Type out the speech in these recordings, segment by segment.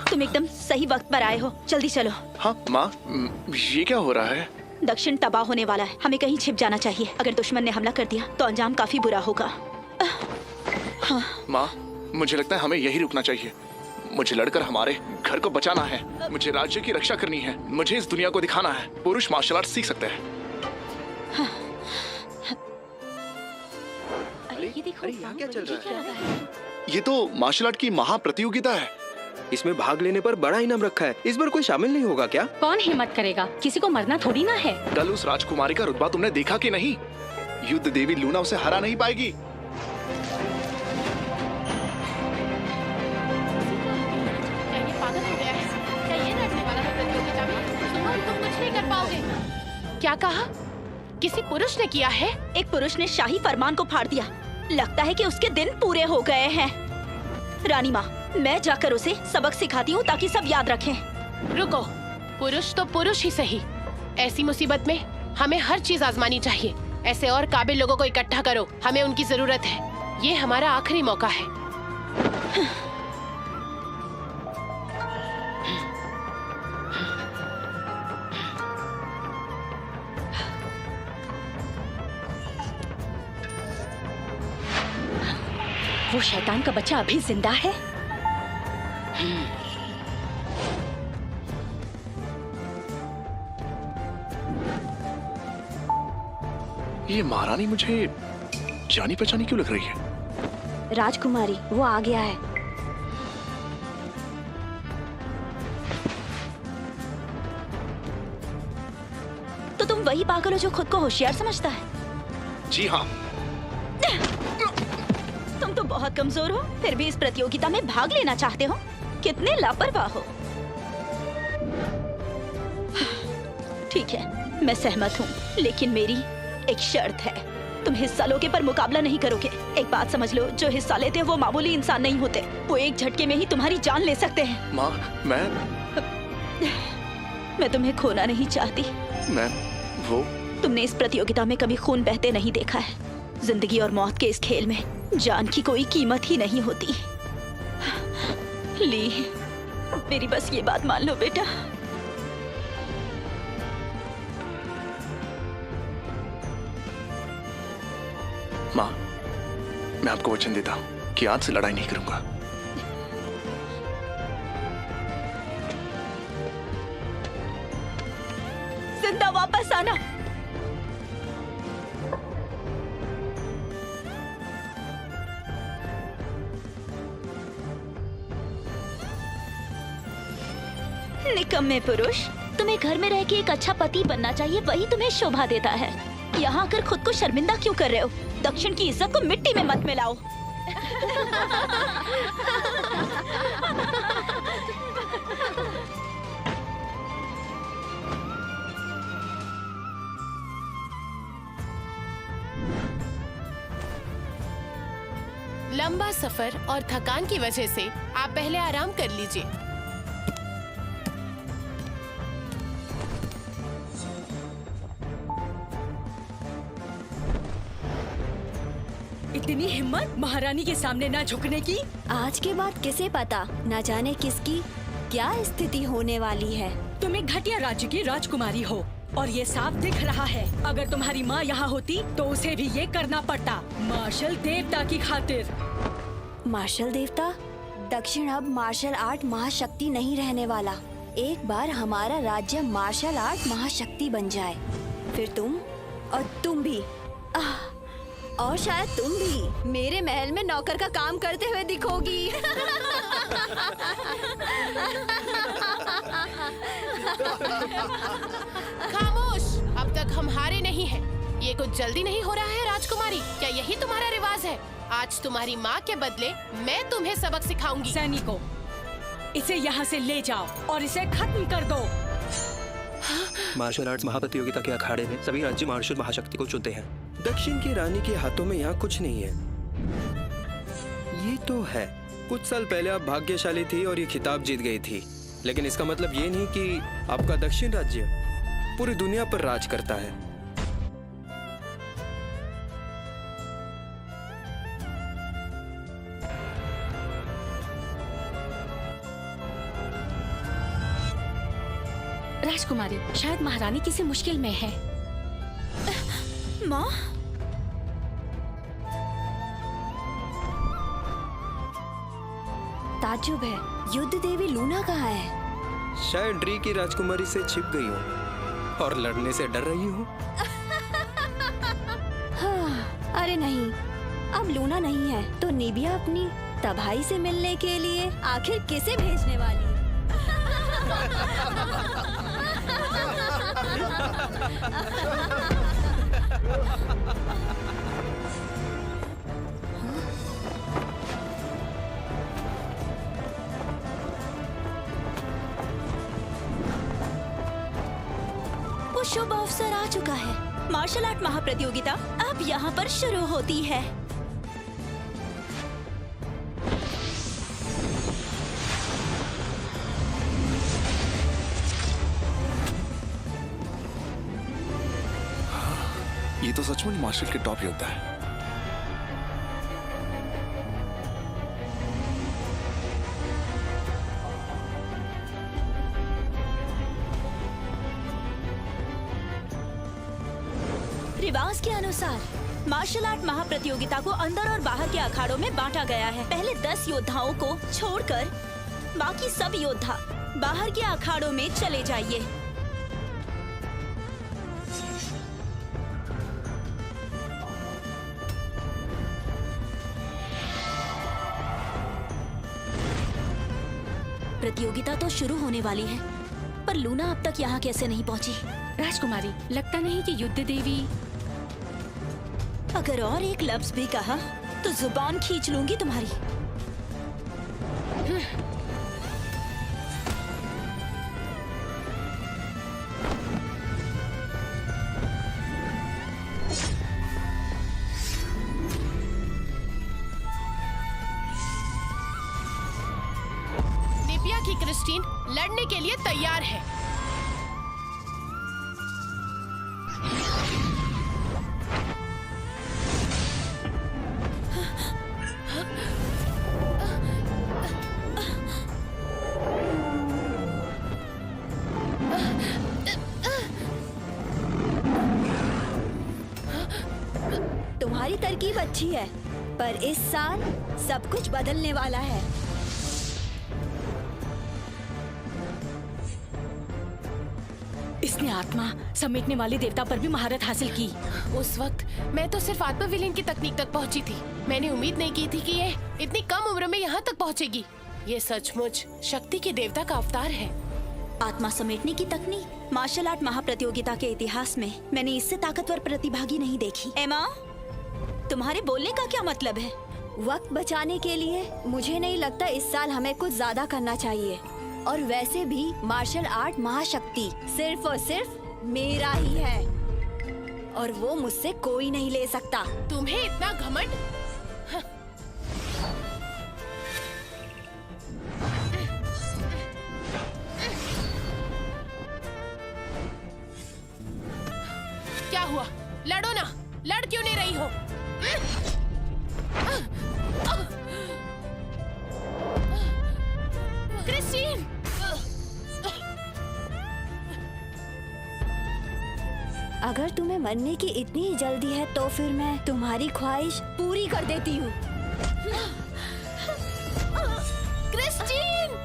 तुम एकदम सही वक्त पर आए हो, जल्दी चलो। हाँ माँ, ये क्या हो रहा है? दक्षिण तबाह होने वाला है, हमें कहीं छिप जाना चाहिए। अगर दुश्मन ने हमला कर दिया तो अंजाम काफी बुरा होगा। हाँ। माँ, मुझे लगता है हमें यही रुकना चाहिए। मुझे लड़कर हमारे घर को बचाना है, मुझे राज्य की रक्षा करनी है, मुझे इस दुनिया को दिखाना है पुरुष मार्शल आर्ट सीख सकते हैं। हाँ। ये देखो, यहाँ क्या चल रहा है? ये तो मार्शल आर्ट की महाप्रतियोगिता है। इसमें भाग लेने पर बड़ा इनाम रखा है। इस बार कोई शामिल नहीं होगा क्या? कौन हिम्मत करेगा? किसी को मरना थोड़ी ना है। कल उस राजकुमारी का रुतबा तुमने देखा कि नहीं? युद्ध देवी लूना उसे हरा नहीं पाएगी। क्या कहा? किसी पुरुष ने किया है? एक पुरुष ने शाही फरमान को फाड़ दिया। लगता है कि उसके दिन पूरे हो गए हैं। रानी माँ, मैं जाकर उसे सबक सिखाती हूँ ताकि सब याद रखें। रुको, पुरुष तो पुरुष ही सही। ऐसी मुसीबत में हमें हर चीज आजमानी चाहिए। ऐसे और काबिल लोगों को इकट्ठा करो, हमें उनकी जरूरत है। ये हमारा आखिरी मौका है। वो शैतान का बच्चा अभी जिंदा है? ये महारानी मुझे जानी पहचानी क्यों लग रही है? राजकुमारी, वो आ गया है। तो तुम वही पागल हो जो खुद को होशियार समझता है? जी हाँ। तुम तो बहुत कमजोर हो, फिर भी इस प्रतियोगिता में भाग लेना चाहते हो। कितने लापरवाह हो। ठीक है, मैं सहमत हूँ, लेकिन मेरी एक शर्त है। तुम हिस्सा लोगे पर मुकाबला नहीं करोगे। एक बात समझ लो, जो हिस्सा लेते हैं वो मामूली इंसान नहीं होते। वो एक झटके में ही तुम्हारी जान ले सकते हैं। माँ, मैं तुम्हें खोना नहीं चाहती। वो तुमने इस प्रतियोगिता में कभी खून बहते नहीं देखा है। जिंदगी और मौत के इस खेल में जान की कोई कीमत ही नहीं होती। ली, मेरी बस ये बात मान लो बेटा। माँ, मैं आपको वचन देता हूँ कि आज से लड़ाई नहीं करूंगा। जिंदा वापस आना। निकम्मे पुरुष, तुम्हें घर में रह के एक अच्छा पति बनना चाहिए, वही तुम्हें शोभा देता है। यहाँ आकर खुद को शर्मिंदा क्यों कर रहे हो? दक्षिण की इज्जत को मिट्टी में मत मिलाओ। लंबा सफर और थकान की वजह से आप पहले आराम कर लीजिए। इतनी हिम्मत महारानी के सामने ना झुकने की। आज के बाद किसे पता, न जाने किसकी क्या स्थिति होने वाली है। तुम एक घटिया राज्य की राजकुमारी हो और ये साफ दिख रहा है। अगर तुम्हारी माँ यहाँ होती तो उसे भी ये करना पड़ता, मार्शल देवता की खातिर। मार्शल देवता? दक्षिण अब मार्शल आर्ट महाशक्ति नहीं रहने वाला। एक बार हमारा राज्य मार्शल आर्ट महाशक्ति बन जाए, फिर तुम और तुम भी और शायद तुम भी मेरे महल में नौकर का काम करते हुए दिखोगी। खामोश, अब तक हम हारे नहीं हैं। ये कुछ जल्दी नहीं हो रहा है राजकुमारी? क्या यही तुम्हारा रिवाज है? आज तुम्हारी माँ के बदले मैं तुम्हें सबक सिखाऊंगी। सैनिकों, इसे यहाँ से ले जाओ और इसे खत्म कर दो। मार्शल आर्ट्स महाप्रतियोगिता के अखाड़े में सभी राज्य मार्शल महाशक्ति को चुनते हैं। दक्षिण की रानी के हाथों में यहाँ कुछ नहीं है। ये तो है, कुछ साल पहले आप भाग्यशाली थी और ये खिताब जीत गई थी, लेकिन इसका मतलब ये नहीं कि आपका दक्षिण राज्य पूरी दुनिया पर राज करता है। राजकुमारी, शायद महारानी किसी मुश्किल में है। माँ, ताज्जुब है, युद्ध देवी लूना कहाँ है? शायद ड्री की राजकुमारी से छिप गई हो और लड़ने से डर रही हो। हाँ, अरे नहीं, अब लूना नहीं है तो निबिया अपनी तबाही से मिलने के लिए आखिर किसे भेजने वाली है? वो शुभ अवसर आ चुका है। मार्शल आर्ट महाप्रतियोगिता अब यहाँ पर शुरू होती है। ये तो सचमुच मार्शल के टॉप योद्धा है। रिवाज के अनुसार मार्शल आर्ट महाप्रतियोगिता को अंदर और बाहर के अखाड़ों में बांटा गया है। पहले 10 योद्धाओं को छोड़कर बाकी सब योद्धा बाहर के अखाड़ों में चले जाइए। प्रतियोगिता तो शुरू होने वाली है, पर लूना अब तक यहाँ कैसे नहीं पहुँची? राजकुमारी, लगता नहीं कि युद्ध देवी। अगर और एक लफ्ज भी कहा तो जुबान खींच लूंगी तुम्हारी। निबिया की क्रिस्टीन लड़ने के लिए तैयार है। तुम्हारी तरकीब अच्छी है, पर इस साल सब कुछ बदलने वाला है। इसने आत्मा समेटने वाले देवता पर भी महारत हासिल की। उस वक्त मैं तो सिर्फ आत्मा विलीन की तकनीक तक पहुंची थी। मैंने उम्मीद नहीं की थी कि ये इतनी कम उम्र में यहाँ तक पहुँचेगी। ये सचमुच शक्ति के देवता का अवतार है। आत्मा समेटने की तकनीक मार्शल आर्ट महाप्रतियोगिता के इतिहास में मैंने इससे ताकतवर प्रतिभागी नहीं देखी। एमा, तुम्हारे बोलने का क्या मतलब है? वक्त बचाने के लिए मुझे नहीं लगता इस साल हमें कुछ ज्यादा करना चाहिए। और वैसे भी मार्शल आर्ट महाशक्ति सिर्फ और सिर्फ मेरा ही है, और वो मुझसे कोई नहीं ले सकता। तुम्हें इतना घमंड? क्या हुआ? लड़ो ना, लड़ क्यों नहीं रही हो? क्रिस्टीन! अगर तुम्हें मरने की इतनी जल्दी है तो फिर मैं तुम्हारी ख्वाहिश पूरी कर देती हूँ। क्रिस्टीन!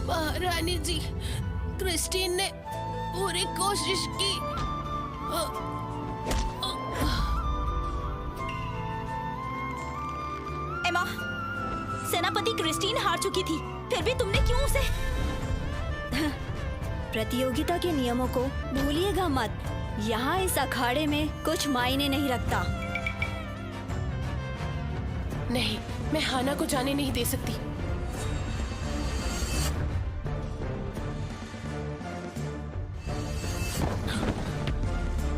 महारानी जी, क्रिस्टीन ने पूरी कोशिश की। एमा, सेनापति क्रिस्टीन हार चुकी थी, फिर भी तुमने क्यों उसे? प्रतियोगिता के नियमों को भूलिएगा मत। यहाँ इस अखाड़े में कुछ मायने नहीं रखता। नहीं, मैं हाना को जाने नहीं दे सकती।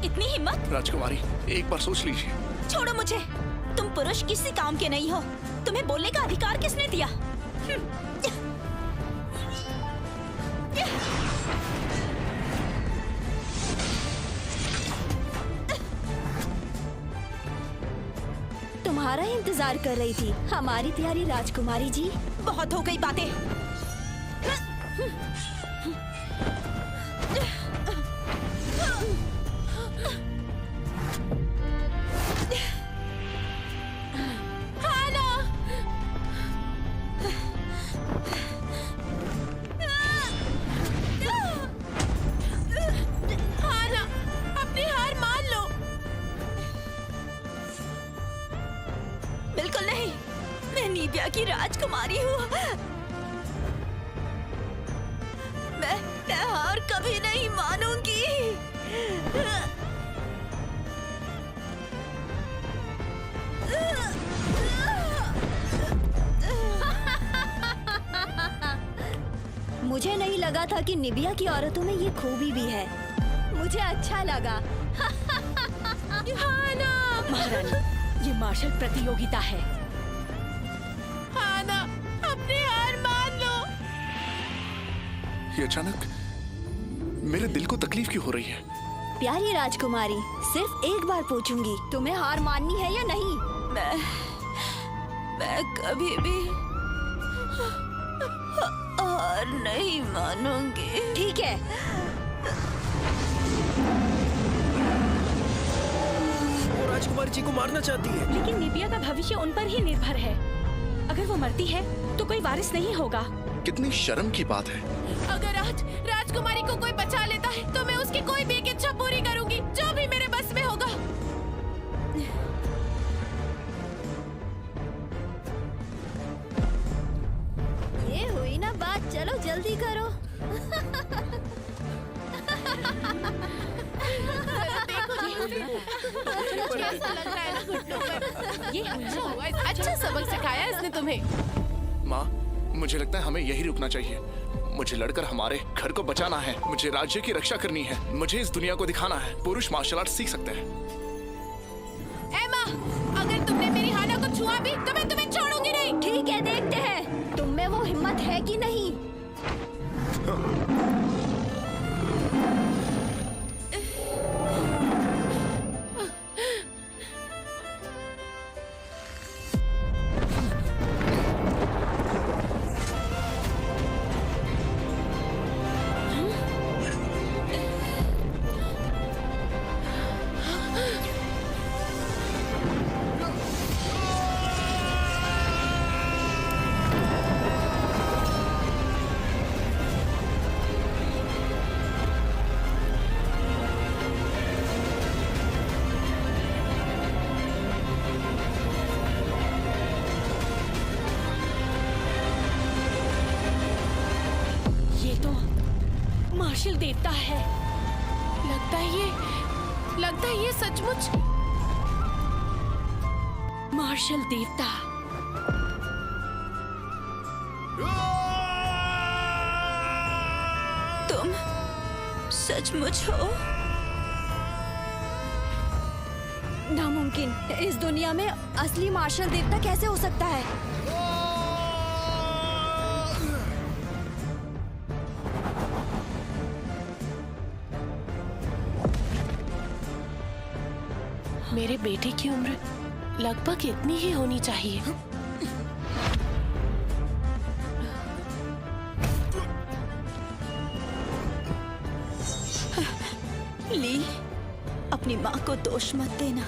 इतनी हिम्मत? राजकुमारी, एक बार सोच लीजिए। छोड़ो मुझे। तुम पुरुष किसी काम के नहीं हो। तुम्हें बोलने का अधिकार किसने दिया? तुम्हारा ही इंतजार कर रही थी, हमारी प्यारी राजकुमारी जी। बहुत हो गई बातें। हाना, अपनी हार मान लो। बिल्कुल नहीं, मैं नीबिया की राजकुमारी हूँ। मैं हार कभी नहीं मानूंगी। मुझे नहीं लगा था कि निबिया की औरतों में ये खूबी भी है। मुझे अच्छा लगा। महारानी, ये मार्शल प्रतियोगिता है। हाना, अपनी हार मान लो। ये अचानक मेरे दिल को तकलीफ क्यों हो रही है? प्यारी राजकुमारी, सिर्फ एक बार पूछूंगी, तुम्हें हार माननी है या नहीं? मैं कभी भी हार नहीं मानूंगी। ठीक है, वो राजकुमारी जी को मारना चाहती है। लेकिन निबिया का भविष्य उन पर ही निर्भर है। अगर वो मरती है तो कोई वारिस नहीं होगा। कितनी शर्म की बात है। अगर आज राजकुमारी को कोई बचा लेता है तो मैं उसकी कोई भी एक इच्छा पूरी करूंगी, जो भी मेरे बस में होगा। ये हुई ना बात, चलो जल्दी करो। कैसा लग रहा है ना घुटनों पर? ये हुई ना। अच्छा सबक सिखाया इसने तुम्हें। माँ, मुझे लगता है हमें यही रुकना चाहिए। मुझे लड़कर हमारे घर को बचाना है। मुझे राज्य की रक्षा करनी है। मुझे इस दुनिया को दिखाना है पुरुष मार्शल आर्ट सीख सकते हैं। एमा, अगर तुमने मेरी हाना को छुआ भी तो मैं तुम्हें छोड़ूंगी नहीं। ठीक है, देखते हैं तुम में वो हिम्मत है कि नहीं। मार्शल देवता है। लगता है ये सचमुच मार्शल देवता। तुम सचमुच हो? नामुमकिन, इस दुनिया में असली मार्शल देवता कैसे हो सकता है? मेरे बेटे की उम्र लगभग इतनी ही होनी चाहिए। ली, अपनी माँ को दोष मत देना।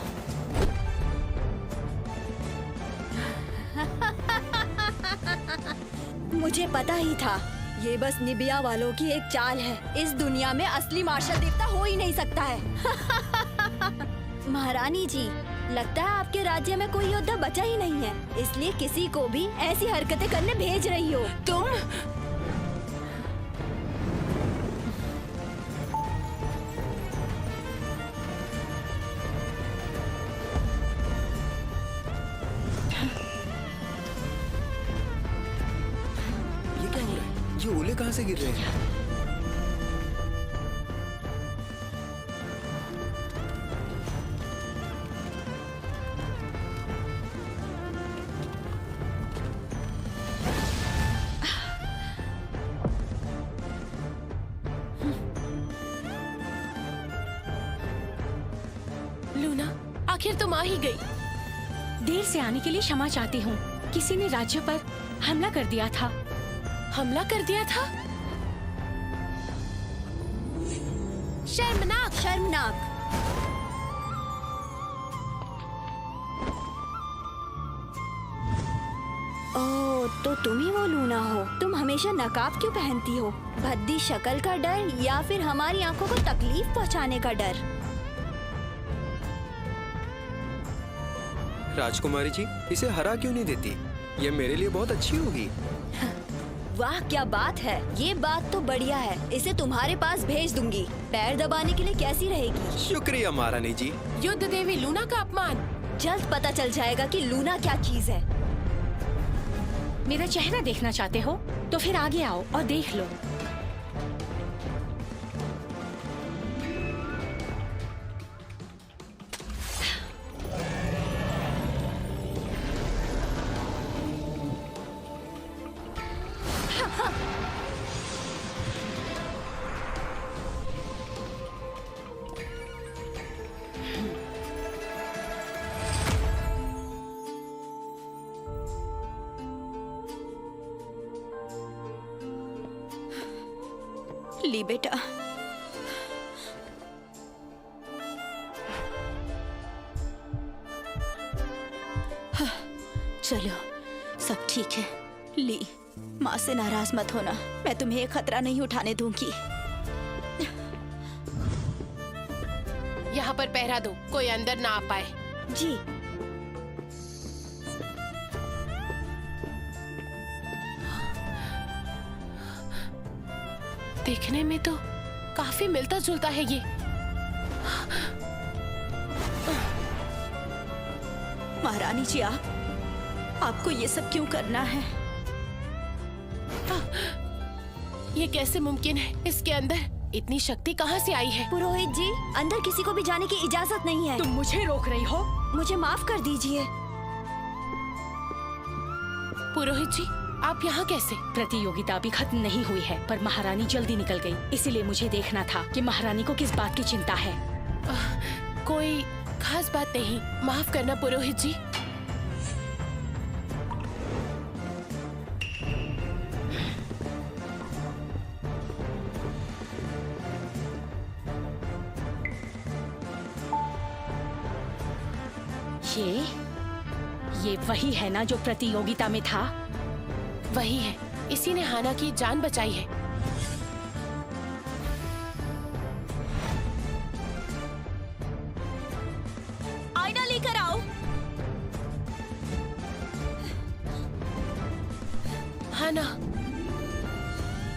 मुझे पता ही था, ये बस निबिया वालों की एक चाल है। इस दुनिया में असली मार्शल देवता हो ही नहीं सकता है। महारानी जी, लगता है आपके राज्य में कोई योद्धा बचा ही नहीं है, इसलिए किसी को भी ऐसी हरकतें करने भेज रही हो तुम। ये क्या हो रहा है? ये ओले कहाँ से गिर रहे हैं? लूना, आखिर तुम आ ही गई। देर से आने के लिए क्षमा चाहती हूँ। किसी ने राज्य पर हमला कर दिया था। हमला कर दिया था? शर्मनाक! शर्मनाक। ओह, तो तुम ही वो लूना हो। तुम हमेशा नकाब क्यों पहनती हो? भद्दी शक्ल का डर या फिर हमारी आंखों को तकलीफ पहुंचाने का डर? राजकुमारी जी, इसे हरा क्यों नहीं देती? ये मेरे लिए बहुत अच्छी होगी। वाह, क्या बात है। ये बात तो बढ़िया है। इसे तुम्हारे पास भेज दूंगी। पैर दबाने के लिए कैसी रहेगी? शुक्रिया महारानी जी। युद्ध देवी लूना का अपमान। जल्द पता चल जाएगा कि लूना क्या चीज है। मेरा चेहरा देखना चाहते हो तो फिर आगे आओ और देख लो। ली बेटा, चलो सब ठीक है। ली, माँ से नाराज मत होना। मैं तुम्हें खतरा नहीं उठाने दूंगी। यहाँ पर पहरा दो, कोई अंदर ना आ पाए। जी। देखने में तो काफी मिलता जुलता है ये। महारानी जी, आपको ये सब क्यों करना है? ये कैसे मुमकिन है? इसके अंदर इतनी शक्ति कहाँ से आई है? पुरोहित जी, अंदर किसी को भी जाने की इजाजत नहीं है। तुम मुझे रोक रही हो? मुझे माफ कर दीजिए। पुरोहित जी, आप यहाँ कैसे? प्रतियोगिता अभी खत्म नहीं हुई है, पर महारानी जल्दी निकल गई। इसीलिए मुझे देखना था कि महारानी को किस बात की चिंता है। कोई खास बात नहीं। माफ करना पुरोहित जी। ये वही है ना जो प्रतियोगिता में था? वही है। इसी ने हाना की जान बचाई है। आईना लेकर आओ। हाना,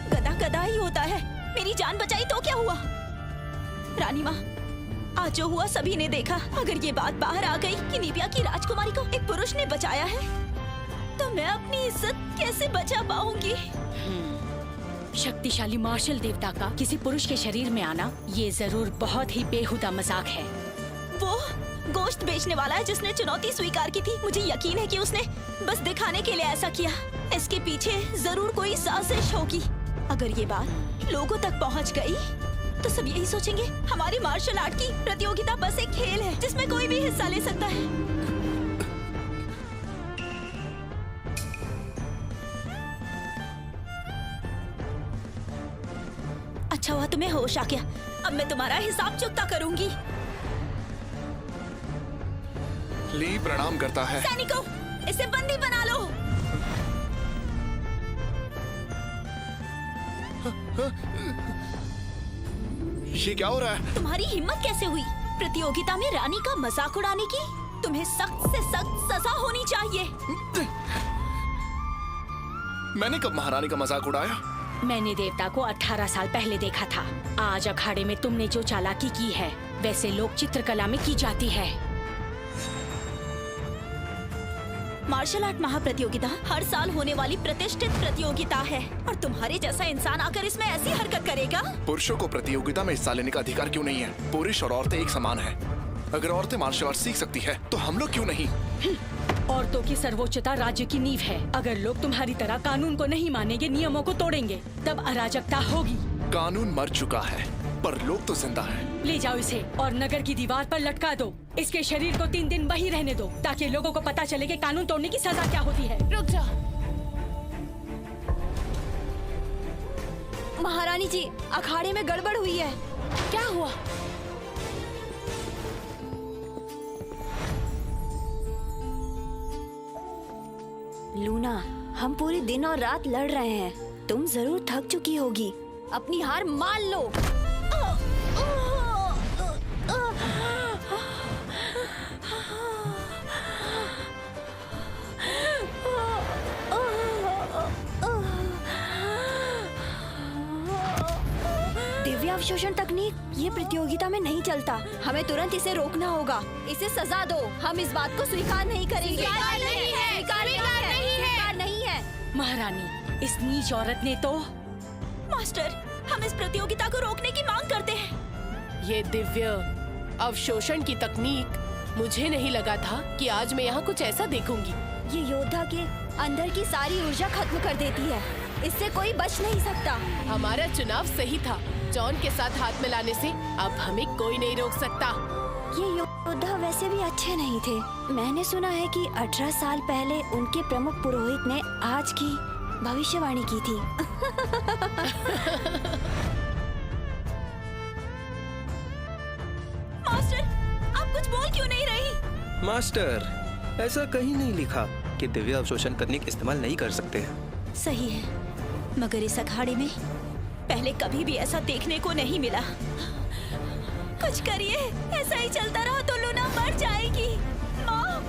गधा गधा ही होता है। मेरी जान बचाई तो क्या हुआ? रानी माँ, आज जो हुआ सभी ने देखा। अगर ये बात बाहर आ गई कि निबिया की राजकुमारी को एक पुरुष ने बचाया है, तो मैं अपनी इज्जत कैसे बचा पाऊंगी? शक्तिशाली मार्शल देवता का किसी पुरुष के शरीर में आना, ये जरूर बहुत ही बेहुदा मजाक है। वो गोश्त बेचने वाला है जिसने चुनौती स्वीकार की थी। मुझे यकीन है कि उसने बस दिखाने के लिए ऐसा किया। इसके पीछे जरूर कोई साजिश होगी। अगर ये बात लोगों तक पहुंच गई तो सब यही सोचेंगे हमारी मार्शल आर्ट की प्रतियोगिता बस एक खेल है जिसमें कोई भी हिस्सा ले सकता है। अच्छा हुआ तुम्हें होश आ गया। अब मैं तुम्हारा हिसाब चुकता करूंगी। ली प्रणाम करता है। सैनिकों, इसे बंदी बना लो। ये क्या हो रहा है? तुम्हारी हिम्मत कैसे हुई प्रतियोगिता में रानी का मजाक उड़ाने की? तुम्हें सख्त से सख्त सजा होनी चाहिए। मैंने कब महारानी का मजाक उड़ाया? मैंने देवता को 18 साल पहले देखा था। आज अखाड़े में तुमने जो चालाकी की है, वैसे लोक चित्रकला में की जाती है। मार्शल आर्ट महाप्रतियोगिता हर साल होने वाली प्रतिष्ठित प्रतियोगिता है और तुम्हारे जैसा इंसान आकर इसमें ऐसी हरकत करेगा? पुरुषों को प्रतियोगिता में हिस्सा लेने का अधिकार क्यों नहीं है? पुरुष और औरतें एक समान है। अगर औरतें मार्शल आर्ट सीख सकती है तो हम लोग क्यों नहीं? औरतों की सर्वोच्चता राज्य की नींव है। अगर लोग तुम्हारी तरह कानून को नहीं मानेंगे, नियमों को तोड़ेंगे, तब अराजकता होगी। कानून मर चुका है पर लोग तो जिंदा है। ले जाओ इसे और नगर की दीवार पर लटका दो। इसके शरीर को 3 दिन वहीं रहने दो ताकि लोगों को पता चले कि कानून तोड़ने की सजा क्या होती है। रुक जा। महारानी जी, अखाड़े में गड़बड़ हुई है। क्या हुआ? लूना, हम पूरे दिन और रात लड़ रहे हैं। तुम जरूर थक चुकी होगी। अपनी हार मान लो। दिव्य अवशोषण तकनीक ये प्रतियोगिता में नहीं चलता। हमें तुरंत इसे रोकना होगा। इसे सजा दो। हम इस बात को स्वीकार नहीं करेंगे। स्वीकार नहीं है। स्वीकार नहीं है। महारानी, इस नीच औरत ने तो। मास्टर, हम इस प्रतियोगिता को रोकने की मांग करते हैं। ये दिव्य अवशोषण की तकनीक, मुझे नहीं लगा था कि आज मैं यहाँ कुछ ऐसा देखूंगी। ये योद्धा के अंदर की सारी ऊर्जा खत्म कर देती है। इससे कोई बच नहीं सकता। हमारा चुनाव सही था। जॉन के साथ हाथ मिलाने से अब हमें कोई नहीं रोक सकता। ये योद्धा वैसे भी अच्छे नहीं थे। मैंने सुना है कि 18 साल पहले उनके प्रमुख पुरोहित ने आज की भविष्यवाणी की थी। मास्टर, आप कुछ बोल क्यों नहीं रही? मास्टर, ऐसा कहीं नहीं लिखा कि दिव्य अवशोषण तकनीक इस्तेमाल नहीं कर सकते हैं। सही है, मगर इस अखाड़े में पहले कभी भी ऐसा देखने को नहीं मिला। कुछ करिए, ऐसा ही चलता रहा तो लूना मर जाएगी। माँ,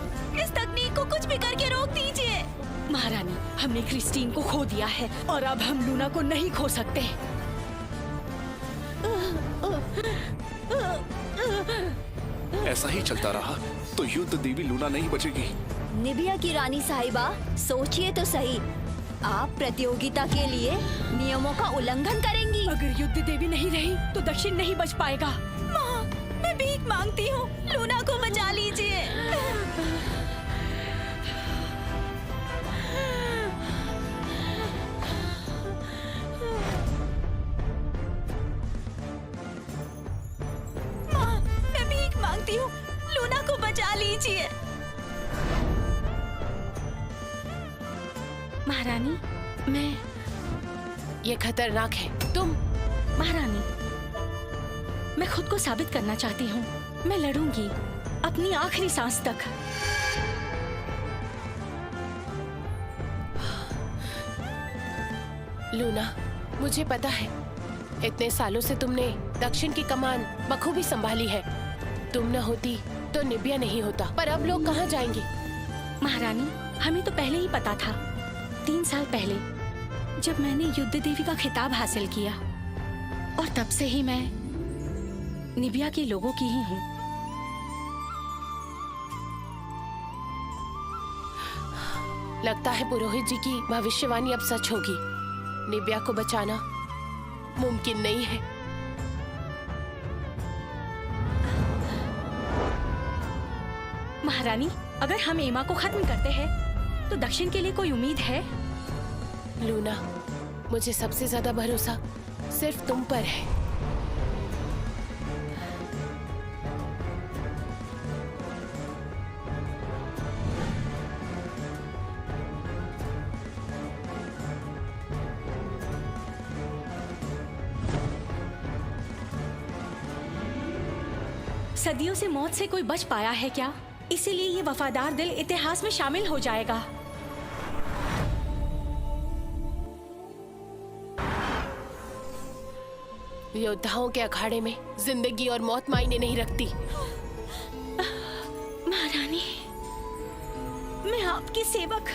इस तकनीक को कुछ भी करके रोक दीजिए। महारानी, हमने क्रिस्टीन को खो दिया है और अब हम लूना को नहीं खो सकते। ऐसा ही चलता रहा तो युद्ध देवी लूना नहीं बचेगी। निबिया की रानी साहिबा, सोचिए तो सही। आप प्रतियोगिता के लिए नियमों का उल्लंघन करेंगी। अगर युद्ध देवी नहीं रही तो दक्षिण नहीं बच पाएगा। माँ, मैं भीख मांगती हूँ, लूना को बचा लीजिए। माँ, मैं भीख मांगती हूँ, लूना को बचा लीजिए। महारानी, मैं। ये खतरनाक है। तुम। महारानी, मैं खुद को साबित करना चाहती हूँ। मैं लड़ूंगी अपनी आखिरी सांस तक। लूना, मुझे पता है इतने सालों से तुमने दक्षिण की कमान बखूबी संभाली है। तुम न होती तो निबिया नहीं होता। पर अब लोग कहाँ जाएंगे? महारानी, हमें तो पहले ही पता था। 3 साल पहले जब मैंने युद्ध देवी का खिताब हासिल किया, और तब से ही मैं निबिया के लोगों की ही हूँ। लगता है पुरोहित जी की भविष्यवाणी अब सच होगी। निबिया को बचाना मुमकिन नहीं है। महारानी, अगर हम एमा को खत्म करते हैं तो दक्षिण के लिए कोई उम्मीद है? लूना, मुझे सबसे ज्यादा भरोसा सिर्फ तुम पर है। सदियों से मौत से कोई बच पाया है क्या? इसीलिए ये वफादार दिल इतिहास में शामिल हो जाएगा। योद्धाओं के अखाड़े में जिंदगी और मौत मायने नहीं रखती। महारानी, मैं आपकी सेवक,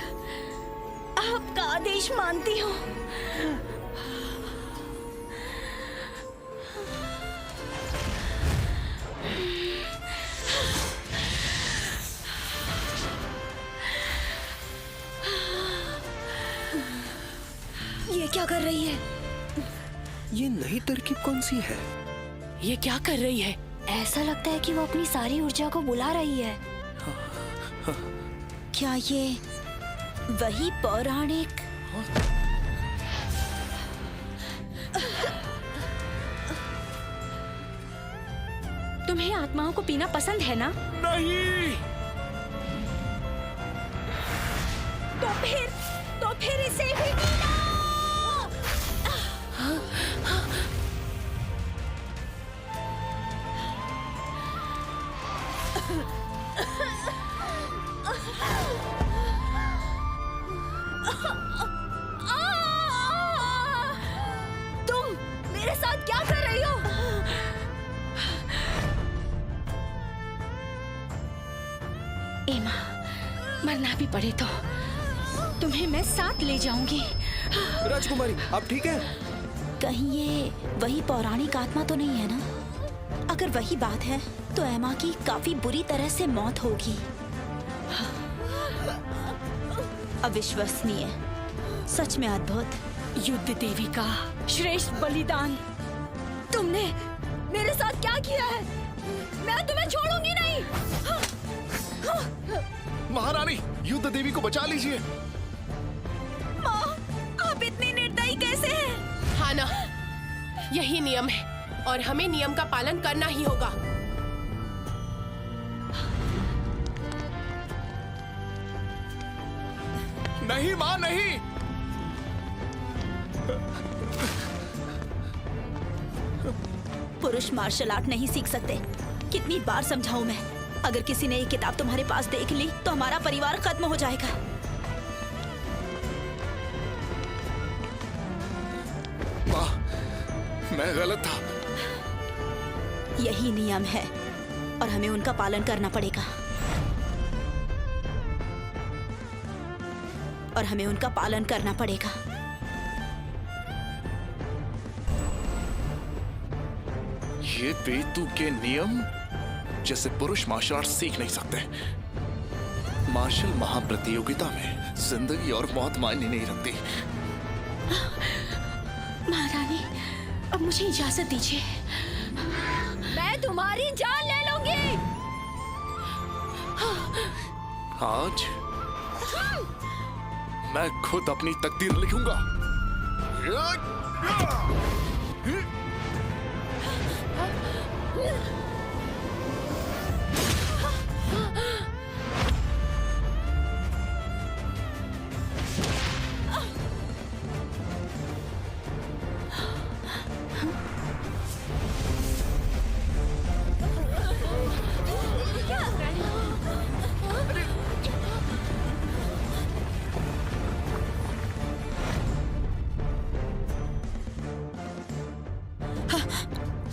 आपका आदेश मानती हूँ। ये क्या कर रही है? ये नई तरकीब कौन सी है? ये क्या कर रही है? ऐसा लगता है कि वो अपनी सारी ऊर्जा को बुला रही है। क्या ये वही पौराणिक? तुम्हें आत्माओं को पीना पसंद है ना? नहीं। तो फिर इसे भी पीना। तुम मेरे साथ क्या कर रही हो? एमा, मरना भी पड़े तो तुम्हें मैं साथ ले जाऊंगी। राजकुमारी, आप ठीक हैं? कहीं ये वही पौराणिक आत्मा तो नहीं है ना? अगर वही बात है तो एमा की काफी बुरी तरह से मौत होगी। अविश्वसनीय, सच में अद्भुत। युद्ध देवी का श्रेष्ठ बलिदान। तुमने मेरे साथ क्या किया है? मैं तुम्हें छोड़ूंगी नहीं। महारानी, युद्ध देवी को बचा लीजिए। माँ, आप इतनी निर्दयी कैसे हैं? हाँ ना, यही नियम है और हमें नियम का पालन करना ही होगा। नहीं माँ, नहीं। पुरुष मार्शल आर्ट नहीं सीख सकते। कितनी बार समझाऊं मैं? अगर किसी ने ये किताब तुम्हारे पास देख ली तो हमारा परिवार खत्म हो जाएगा। माँ, मैं गलत था। यही नियम है और हमें उनका पालन करना पड़ेगा। और हमें उनका पालन करना पड़ेगा। ये बेतुके के नियम जैसे पुरुष मार्शल आर्ट सीख नहीं सकते। मार्शल महाप्रतियोगिता में जिंदगी और मौत मायने नहीं रखती। महारानी, अब मुझे इजाजत दीजिए। मैं तुम्हारी जान ले लूंगी। आज मैं खुद अपनी तकदीर लिखूंगा।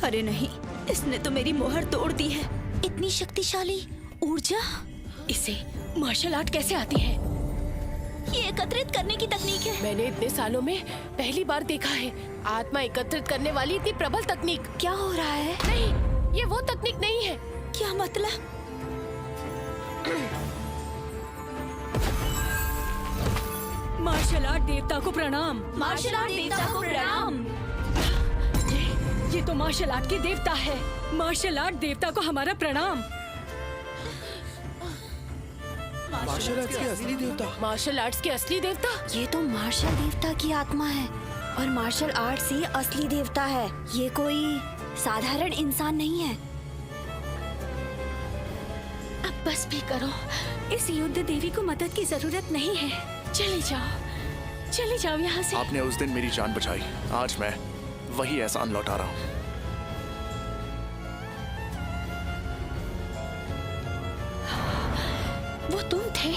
अरे नहीं, इसने तो मेरी मोहर तोड़ दी है। इतनी शक्तिशाली ऊर्जा, इसे मार्शल आर्ट कैसे आती है? ये एकत्रित करने की तकनीक है। मैंने इतने सालों में पहली बार देखा है आत्मा एकत्रित करने वाली इतनी प्रबल तकनीक। क्या हो रहा है? नहीं, ये वो तकनीक नहीं है। क्या मतलब? मार्शल आर्ट देवता को प्रणाम। मार्शल आर्ट देवता को प्रणाम। ये तो मार्शल आर्ट के देवता है। मार्शल आर्ट देवता को हमारा प्रणाम। मार्शल आर्ट्स के असली देवता। मार्शल आर्ट्स के असली देवता? ये तो मार्शल देवता की आत्मा है और मार्शल आर्ट्स ही असली देवता है। ये कोई साधारण इंसान नहीं है। अब बस भी करो। इस युद्ध देवी को मदद की जरूरत नहीं है। चले जाओ यहाँ से। आपने उस दिन मेरी जान बचाई, आज मैं वही एहसान लौटा रहा हूँ। वो तुम थे?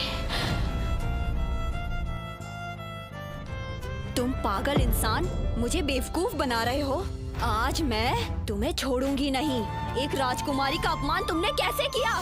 तुम पागल इंसान, मुझे बेवकूफ बना रहे हो। आज मैं तुम्हें छोड़ूंगी नहीं। एक राजकुमारी का अपमान तुमने कैसे किया?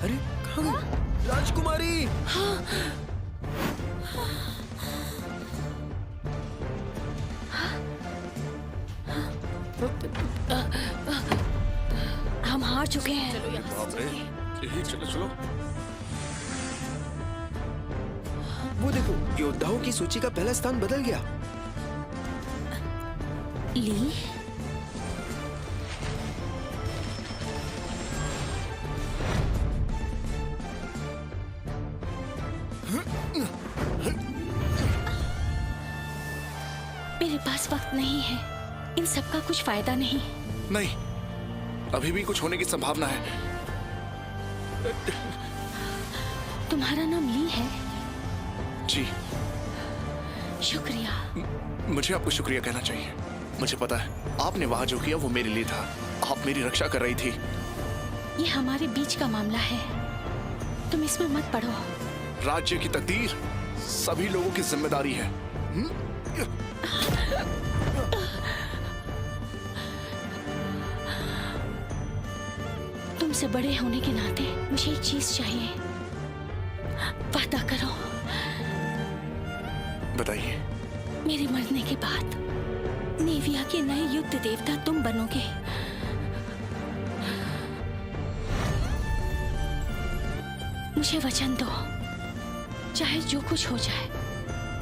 अरे कहाँ गई? राजकुमारी! हम हार चुके हैं। चलो चलो। वो देखो, योद्धाओं की सूची का पहला स्थान बदल गया। ली, पास वक्त नहीं है। इन सब का कुछ फायदा नहीं। नहीं, अभी भी कुछ होने की संभावना है। तुम्हारा नाम ली है? जी, शुक्रिया। मुझे आपको शुक्रिया कहना चाहिए। मुझे पता है आपने वहां जो किया वो मेरे लिए था। आप मेरी रक्षा कर रही थी। ये हमारे बीच का मामला है, तुम इसमें मत पड़ो। राज्य की तकदीर सभी लोगों की जिम्मेदारी है। तुमसे बड़े होने के नाते मुझे एक चीज चाहिए। वादा करो, बताइए। मेरे मरने के बाद नेविया के नए युद्ध देवता तुम बनोगे। मुझे वचन दो, चाहे जो कुछ हो जाए,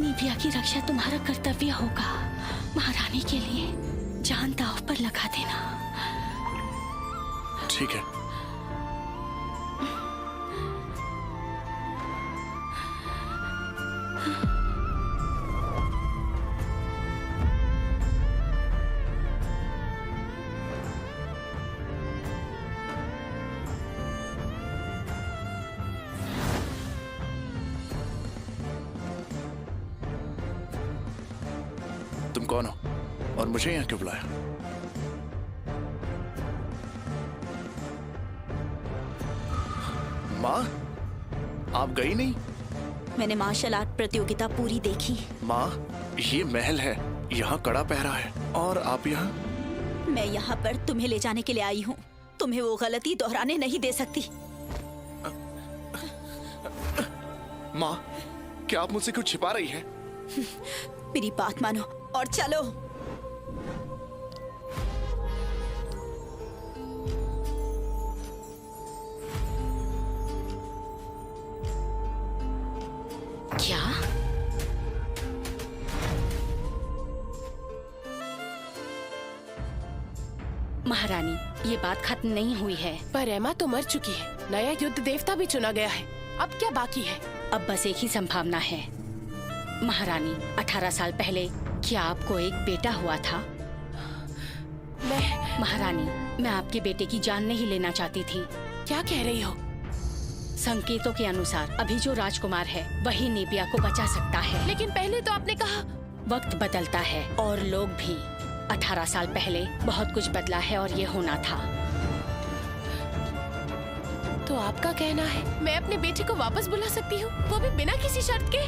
नेविया की रक्षा तुम्हारा कर्तव्य होगा। महारानी के लिए जान दांव पर लगा देना। ठीक है। तुम कौन हो और मुझे यहाँ क्यों बुलाया? माँ, आप गई नहीं? मैंने मार्शल आर्ट प्रतियोगिता पूरी देखी। माँ, ये महल है, यहाँ कड़ा पहरा है और आप यहाँ? मैं यहाँ पर तुम्हें ले जाने के लिए आई हूँ। तुम्हें वो गलती दोहराने नहीं दे सकती। माँ, क्या आप मुझसे कुछ छिपा रही है? मेरी बात मानो और चलो। क्या? महारानी, ये बात खत्म नहीं हुई है। पर एमा तो मर चुकी है, नया युद्ध देवता भी चुना गया है। अब क्या बाकी है? अब बस एक ही संभावना है। महारानी, 18 साल पहले क्या आपको एक बेटा हुआ था? महारानी, मैं आपके बेटे की जान नहीं लेना चाहती थी। क्या कह रही हो? संकेतों के अनुसार अभी जो राजकुमार है वही नेबिया को बचा सकता है। लेकिन पहले तो आपने कहा। वक्त बदलता है और लोग भी। 18 साल पहले बहुत कुछ बदला है और ये होना था। तो आपका कहना है मैं अपने बेटे को वापस बुला सकती हूँ, वो भी बिना किसी शर्त के?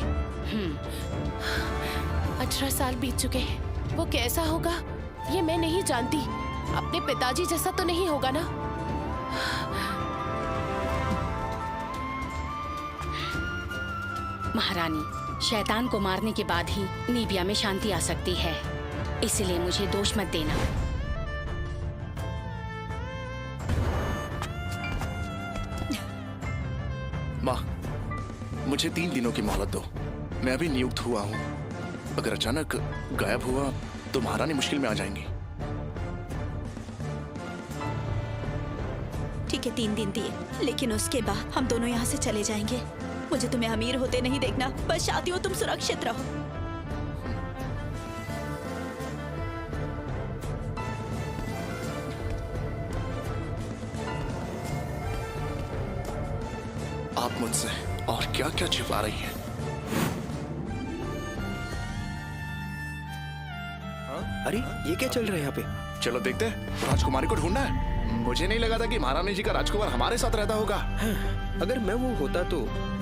18 साल बीत चुके हैं। वो कैसा होगा ये मैं नहीं जानती। अपने पिताजी जैसा तो नहीं होगा ना? महारानी, शैतान को मारने के बाद ही नेबिया में शांति आ सकती है, इसलिए मुझे दोष मत देना। माँ, मुझे 3 दिनों की मोहलत दो। मैं अभी नियुक्त हुआ हूँ। अगर अचानक गायब हुआ तो महारानी मुश्किल में आ जाएंगी। ठीक है, 3 दिन दिए, लेकिन उसके बाद हम दोनों यहाँ से चले जाएंगे। मुझे तुम्हें अमीर होते नहीं देखना, बस चाहती हूँ तुम सुरक्षित रहो। आप मुझसे और क्या क्या छिपा रही हैं? अरे ये क्या चल रहा है यहाँ पे? चलो देखते हैं। राजकुमारी को ढूंढना है। मुझे नहीं लगा था कि महारानी जी का राजकुमार हमारे साथ रहता होगा। अगर मैं वो होता तो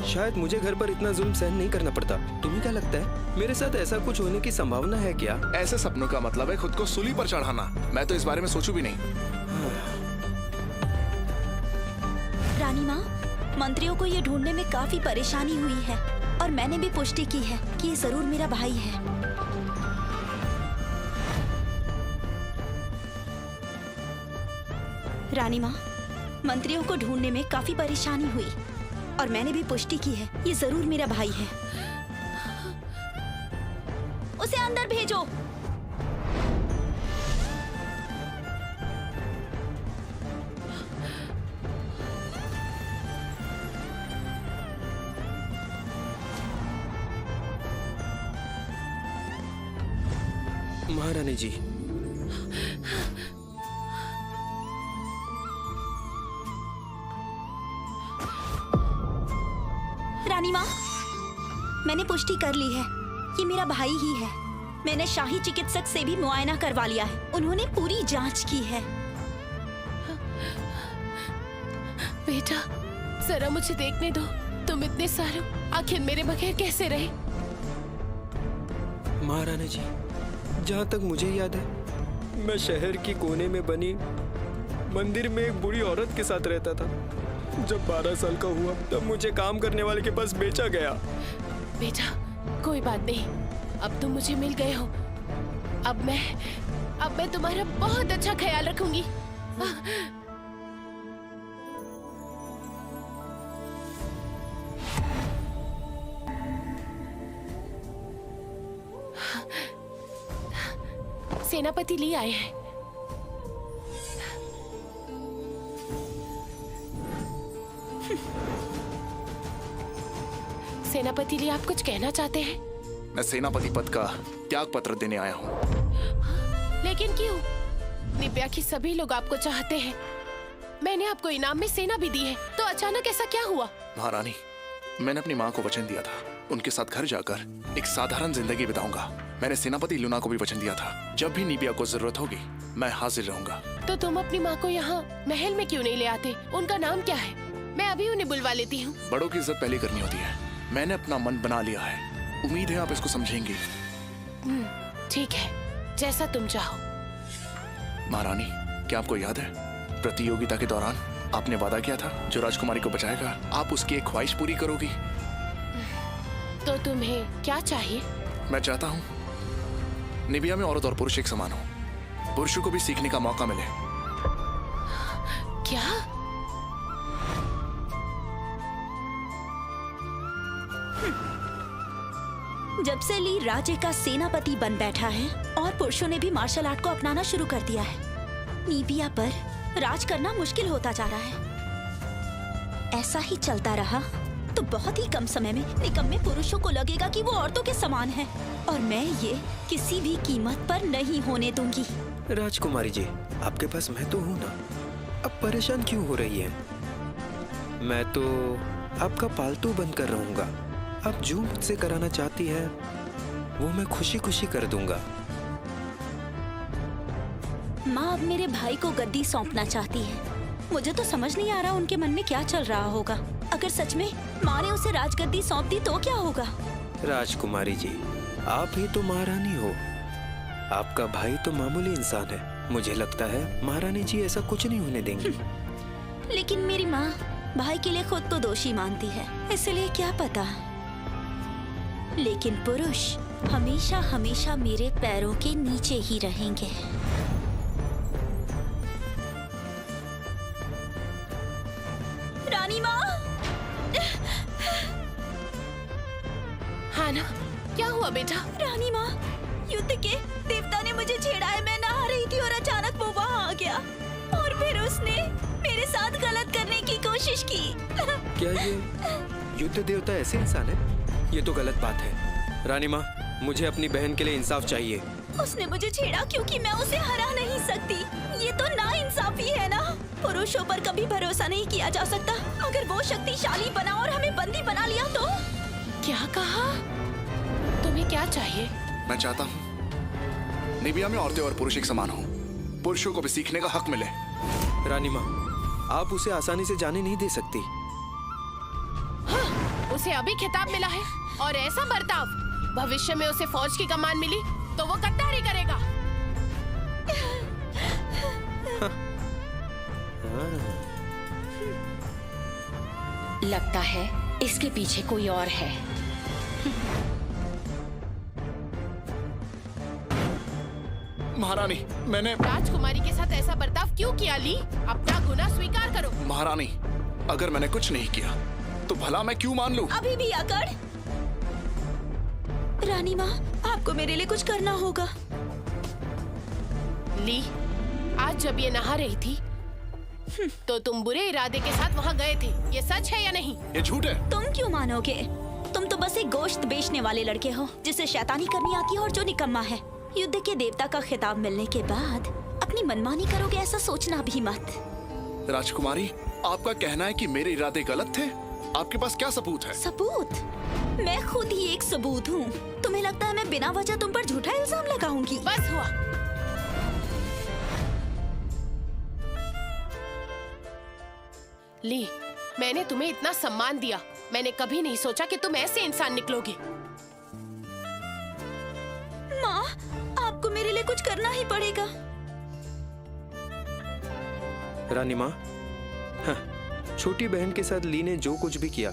शायद मुझे घर पर इतना जुल्म सहन नहीं करना पड़ता। तुम्हें क्या लगता है मेरे साथ ऐसा कुछ होने की संभावना है क्या? ऐसे सपनों का मतलब है खुद को सूली पर चढ़ाना। मैं तो इस बारे में सोचूं भी नहीं। रानी माँ, मंत्रियों को ये ढूंढने में काफी परेशानी हुई है और मैंने भी पुष्टि की है कि ये जरूर मेरा भाई है। रानी माँ, मंत्रियों को ढूंढने में काफी परेशानी हुई और मैंने भी पुष्टि की है, ये जरूर मेरा भाई है। उसे अंदर भेजो। महारानी जी, रानी माँ, मैंने पुष्टि कर ली है, ये मेरा भाई ही है। मैंने शाही चिकित्सक से भी मुआयना करवा लिया है, उन्होंने पूरी जांच की है। बेटा, जरा मुझे देखने दो। तुम इतने सालों आखिर मेरे बगैर कैसे रहे? महारानी जी, जहाँ तक मुझे याद है, मैं शहर की कोने में बनी मंदिर में एक बूढ़ी औरत के साथ रहता था। जब 12 साल का हुआ तब मुझे काम करने वाले के पास बेचा गया। बेटा, कोई बात नहीं, अब तुम मुझे मिल गए हो। अब मैं तुम्हारा बहुत अच्छा ख्याल रखूंगी। सेनापति ली आए हैं। सेनापति ली, आप कुछ कहना चाहते हैं? मैं सेनापति पद का त्याग पत्र देने आया हूँ। लेकिन क्यों? निव्या के सभी लोग आपको चाहते हैं। मैंने आपको इनाम में सेना भी दी है, तो अचानक ऐसा क्या हुआ? महारानी, मैंने अपनी माँ को वचन दिया था, उनके साथ घर जाकर एक साधारण जिंदगी बिताऊंगा। मैंने सेनापति लूना को भी वचन दिया था, जब भी निबिया को जरूरत होगी मैं हाजिर रहूंगा। तो तुम अपनी माँ को यहाँ महल में क्यों नहीं ले आते? उनका नाम क्या है? मैं अभी उन्हें बुलवा लेती हूँ। बड़ों की इज्जत पहले करनी होती है। मैंने अपना मन बना लिया है, उम्मीद है आप इसको समझेंगी। ठीक है, जैसा तुम चाहो। महारानी, क्या आपको याद है प्रतियोगिता के दौरान आपने वादा किया था जो राजकुमारी को बचाएगा आप उसकी एक ख्वाहिश पूरी करोगी? तो तुम्हें क्या चाहिए? मैं चाहता हूँ निबिया में औरत और पुरुष एक समान हो, पुरुषों को भी सीखने का मौका मिले। क्या? जब से ली राज्य का सेनापति बन बैठा है और पुरुषों ने भी मार्शल आर्ट को अपनाना शुरू कर दिया है, निबिया पर राज करना मुश्किल होता जा रहा है। ऐसा ही चलता रहा तो बहुत ही कम समय में निकम्मे पुरुषों को लगेगा कि वो औरतों के समान है, और मैं ये किसी भी कीमत पर नहीं होने दूंगी। राजकुमारी जी, आपके पास मैं तो हूँ ना, अब परेशान क्यों हो रही है? मैं तो आपका पालतू बनकर रहूंगा। आप जो मुझसे कराना चाहती है वो मैं खुशी खुशी कर दूंगा। माँ अब मेरे भाई को गद्दी सौंपना चाहती है। मुझे तो समझ नहीं आ रहा उनके मन में क्या चल रहा होगा। अगर सच में माँ ने उसे राजगद्दी सौंप दी तो क्या होगा? राजकुमारी जी, आप ही तो महारानी हो, आपका भाई तो मामूली इंसान है। मुझे लगता है महारानी जी ऐसा कुछ नहीं होने देंगी। लेकिन मेरी माँ भाई के लिए खुद तो दोषी मानती है, इसलिए क्या पता। लेकिन पुरुष हमेशा हमेशा मेरे पैरों के नीचे ही रहेंगे। रानी माँ! हाँ ना, क्या हुआ बेटा? रानी माँ, युद्ध के देवता ने मुझे छेड़ा है। मैं नहा रही थी और अचानक वो वहाँ आ गया और फिर उसने मेरे साथ गलत करने की कोशिश की। क्या ये युद्ध देवता ऐसे इंसान है? ये तो गलत बात है। रानी माँ, मुझे अपनी बहन के लिए इंसाफ चाहिए। उसने मुझे छेड़ा क्योंकि मैं उसे हरा नहीं सकती। ये तो नाइंसाफी है ना। पुरुषों पर कभी भरोसा नहीं किया जा सकता। अगर वो शक्तिशाली बना और हमें बंदी बना लिया तो? क्या कहा? तुम्हें क्या चाहिए? मैं चाहता हूँ निबिया में औरतें और पुरुष एक समान हो, पुरुषों को भी सीखने का हक मिले। रानी माँ, आप उसे आसानी से जाने नहीं दे सकती। हाँ, उसे अभी खिताब मिला है और ऐसा बर्ताव, भविष्य में उसे फौज की कमान मिली तो वो गद्दारी करेगा। लगता है इसके पीछे कोई और है। महारानी, मैंने राजकुमारी के साथ ऐसा बर्ताव क्यों किया ली? अपना गुनाह स्वीकार करो। महारानी, अगर मैंने कुछ नहीं किया तो भला मैं क्यों मान लूं? अभी भी आकड़। रानी माँ, आपको मेरे लिए कुछ करना होगा। ली, आज जब ये नहा रही थी तो तुम बुरे इरादे के साथ वहाँ गए थे, ये सच है या नहीं? ये झूठ है। तुम क्यों मानोगे? तुम तो बस एक गोश्त बेचने वाले लड़के हो जिसे शैतानी करनी आती है और जो निकम्मा है। युद्ध के देवता का खिताब मिलने के बाद अपनी मनमानी करोगे ऐसा सोचना भी मत। राजकुमारी, आपका कहना है कि मेरे इरादे गलत थे? आपके पास क्या सबूत है? सबूत? मैं खुद ही एक सबूत हूँ। तुम्हें लगता है मैं बिना वजह तुम पर झूठा इल्जाम लगाऊंगी? बस हुआ। ली, मैंने तुम्हें इतना सम्मान दिया, मैंने कभी नहीं सोचा कि तुम ऐसे इंसान निकलोगे। माँ, आपको मेरे लिए कुछ करना ही पड़ेगा। रानी माँ, हाँ, छोटी बहन के साथ ली ने जो कुछ भी किया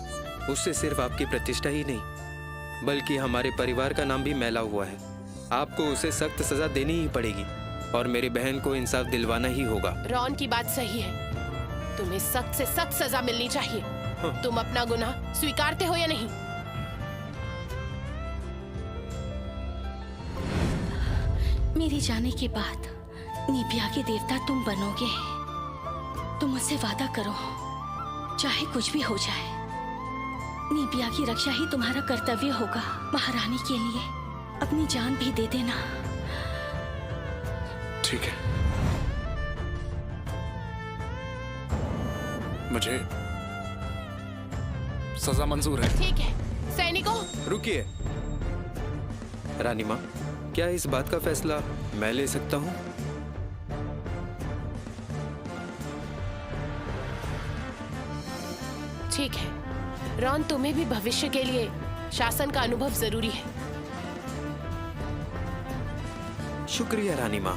उससे सिर्फ आपकी प्रतिष्ठा ही नहीं बल्कि हमारे परिवार का नाम भी मैला हुआ है। आपको उसे सख्त सजा देनी ही पड़ेगी और मेरी बहन को इंसाफ दिलवाना ही होगा। रॉन की बात सही है, तुम्हें सख्त से सख्त सजा मिलनी चाहिए। हाँ। तुम अपना गुनाह स्वीकारते हो या नहीं? मेरे जाने के बाद निबिया के देवता तुम बनोगे। तुम मुझसे वादा करो, चाहे कुछ भी हो जाए, निबिया की रक्षा ही तुम्हारा कर्तव्य होगा। महारानी के लिए अपनी जान भी दे देना। ठीक है, मुझे सजा मंजूर है। ठीक है सैनिकों। रुकिए रानी माँ, क्या इस बात का फैसला मैं ले सकता हूँ? ठीक है रॉन, तुम्हें भी भविष्य के लिए शासन का अनुभव जरूरी है। शुक्रिया रानी माँ।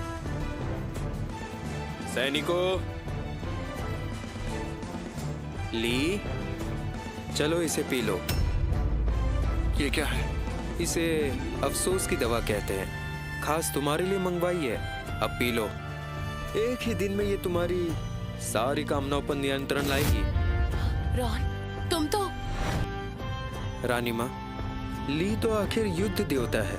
सैनिकों, ली, चलो इसे पी लो। ये क्या है? इसे अफसोस की दवा कहते हैं, खास तुम्हारे लिए मंगवाई है। अब पी लो, एक ही दिन में ये तुम्हारी सारी कामनाओं पर नियंत्रण लाएगी। रॉन, तुम तो रानी माँ, ली तो आखिर युद्ध देवता है।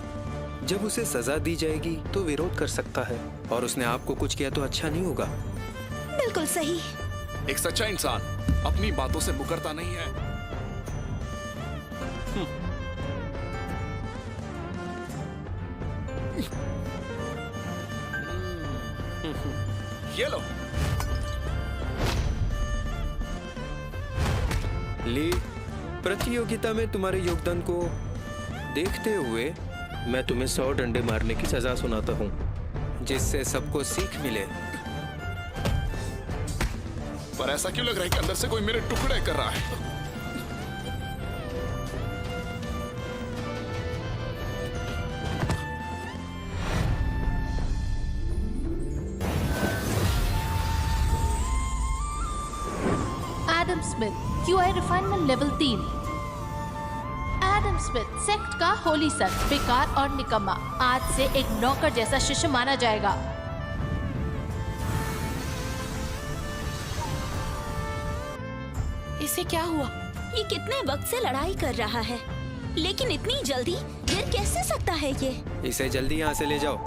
जब उसे सजा दी जाएगी तो विरोध कर सकता है, और उसने आपको कुछ किया तो अच्छा नहीं होगा। बिल्कुल सही। एक सच्चा इंसान अपनी बातों से मुकरता नहीं है। ये लो। ली, प्रतियोगिता में तुम्हारे योगदान को देखते हुए मैं तुम्हें 100 डंडे मारने की सजा सुनाता हूँ, जिससे सबको सीख मिले। पर ऐसा क्यों लग रहा है कि अंदर से कोई मेरे टुकड़े कर रहा है? Adam Smith, QI refinement level 3। Adam Smith sect का होली सन, बेकार और निकम्मा, आज से एक नौकर जैसा शिष्य माना जाएगा। इसे क्या हुआ? ये कितने वक्त से लड़ाई कर रहा है, लेकिन इतनी जल्दी गिर कैसे सकता है ये? इसे जल्दी यहाँ से ले जाओ।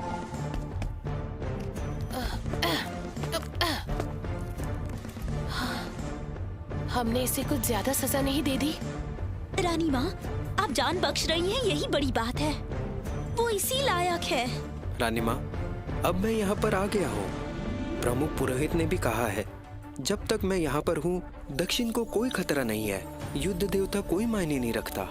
हमने इसे कुछ ज्यादा सजा नहीं दे दी? रानी माँ, आप जान बख्श रही हैं, यही बड़ी बात है। वो इसी लायक है। रानी माँ, अब मैं यहाँ पर आ गया हूँ। प्रमुख पुरोहित ने भी कहा है, जब तक मैं यहाँ पर हूँ दक्षिण को कोई खतरा नहीं है। युद्ध देवता कोई मायने नहीं रखता।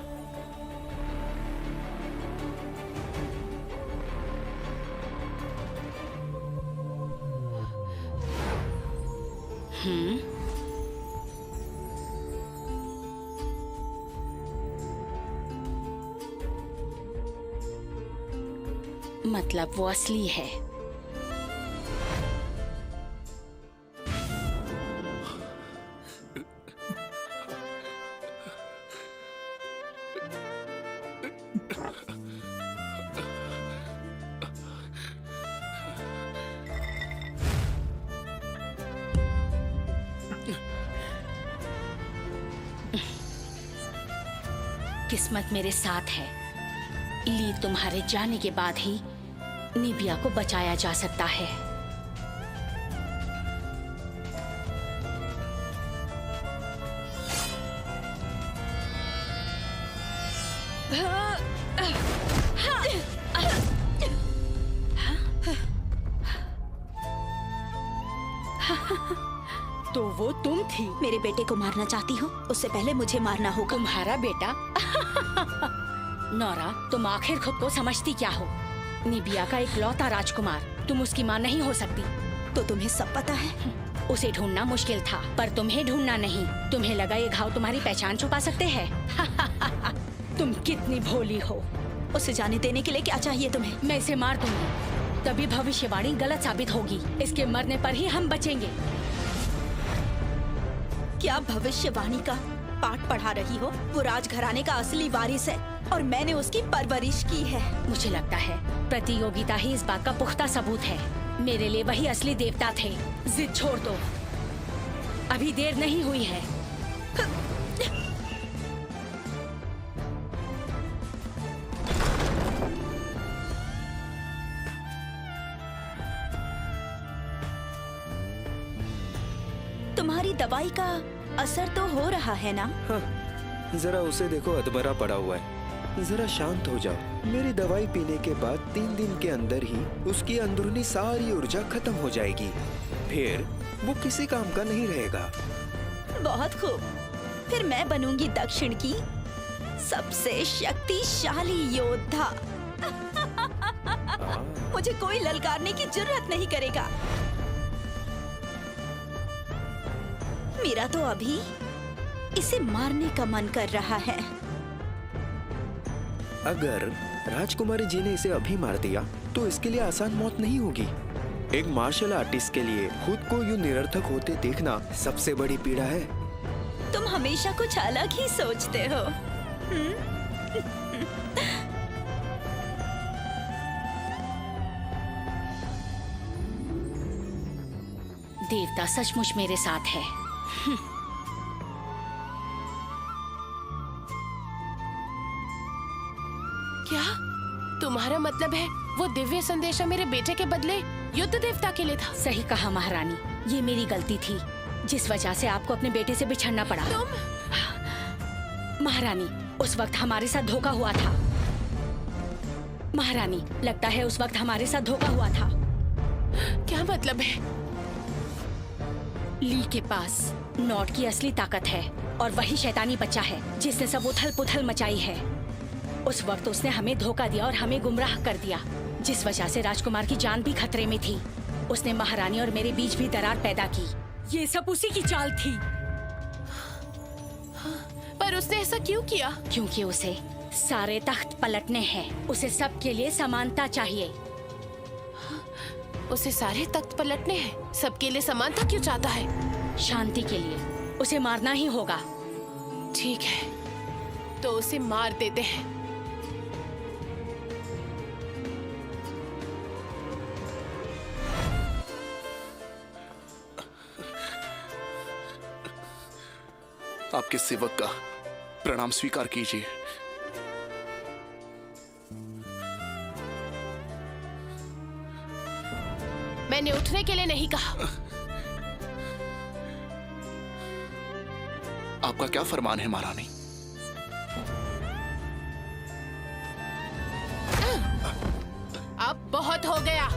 मतलब वो असली है। किस्मत मेरे साथ है। ली तुम्हारे जाने के बाद ही निबिया को बचाया जा सकता है। तो वो तुम थी। मेरे बेटे को मारना चाहती हो? उससे पहले मुझे मारना होगा। तुम्हारा बेटा? नौरा, तुम आखिर खुद को समझती क्या हो? निबिया का इकलौता राजकुमार, तुम उसकी माँ नहीं हो सकती। तो तुम्हें सब पता है? उसे ढूंढना मुश्किल था, पर तुम्हें ढूंढना नहीं। तुम्हें लगा ये घाव तुम्हारी पहचान छुपा सकते हैं? तुम कितनी भोली हो। उसे जाने देने के लिए क्या चाहिए तुम्हें? मैं इसे मार दूंगी, तभी भविष्यवाणी गलत साबित होगी। इसके मरने पर ही हम बचेंगे। क्या भविष्यवाणी का पाठ पढ़ा रही हो? वो राजघराने का असली वारिस है और मैंने उसकी परवरिश की है। मुझे लगता है प्रतियोगिता ही इस बात का पुख्ता सबूत है। मेरे लिए वही असली देवता थे। जिद छोड़ दो, अभी देर नहीं हुई है। तुम्हारी दवाई का असर तो हो रहा है ना? हाँ, जरा उसे देखो, अधमरा पड़ा हुआ है। जरा शांत हो जाओ। मेरी दवाई पीने के बाद 3 दिन के अंदर ही उसकी अंदरूनी सारी ऊर्जा खत्म हो जाएगी। फिर वो किसी काम का नहीं रहेगा। बहुत खूब, फिर मैं बनूंगी दक्षिण की सबसे शक्तिशाली योद्धा। मुझे कोई ललकारने की जरूरत नहीं करेगा। मेरा तो अभी इसे मारने का मन कर रहा है। अगर राजकुमारी जी ने इसे अभी मार दिया तो इसके लिए आसान मौत नहीं होगी। एक मार्शल आर्टिस्ट के लिए खुद को यूं निरर्थक होते देखना सबसे बड़ी पीड़ा है। तुम हमेशा कुछ अलग ही सोचते हो। देवता सचमुच मेरे साथ है। क्या तुम्हारा मतलब है वो दिव्य संदेशा मेरे बेटे के बदले युद्ध देवता के लिए था? सही कहा महारानी, ये मेरी गलती थी जिस वजह से आपको अपने बेटे से बिछड़ना पड़ा। महारानी, उस वक्त हमारे साथ धोखा हुआ था। महारानी, लगता है उस वक्त हमारे साथ धोखा हुआ था। क्या मतलब है? ली के पास नॉट की असली ताकत है और वही शैतानी बच्चा है जिसने सब उथल पुथल मचाई है। उस वक्त उसने हमें धोखा दिया और हमें गुमराह कर दिया, जिस वजह से राजकुमार की जान भी खतरे में थी। उसने महारानी और मेरे बीच भी दरार पैदा की। ये सब उसी की चाल थी। पर उसने ऐसा क्यों किया? क्योंकि उसे सारे तख्त पलटने हैं। उसे सबके लिए समानता चाहिए। उसे सारे तख्त पलटने हैं? सबके लिए समानता क्यों चाहता है? शांति के लिए उसे मारना ही होगा। ठीक है, तो उसे मार देते हैं। आपके सेवक का प्रणाम स्वीकार कीजिए। मैंने उठने के लिए नहीं कहा। आपका क्या फरमान है महारानी? अब बहुत हो गया।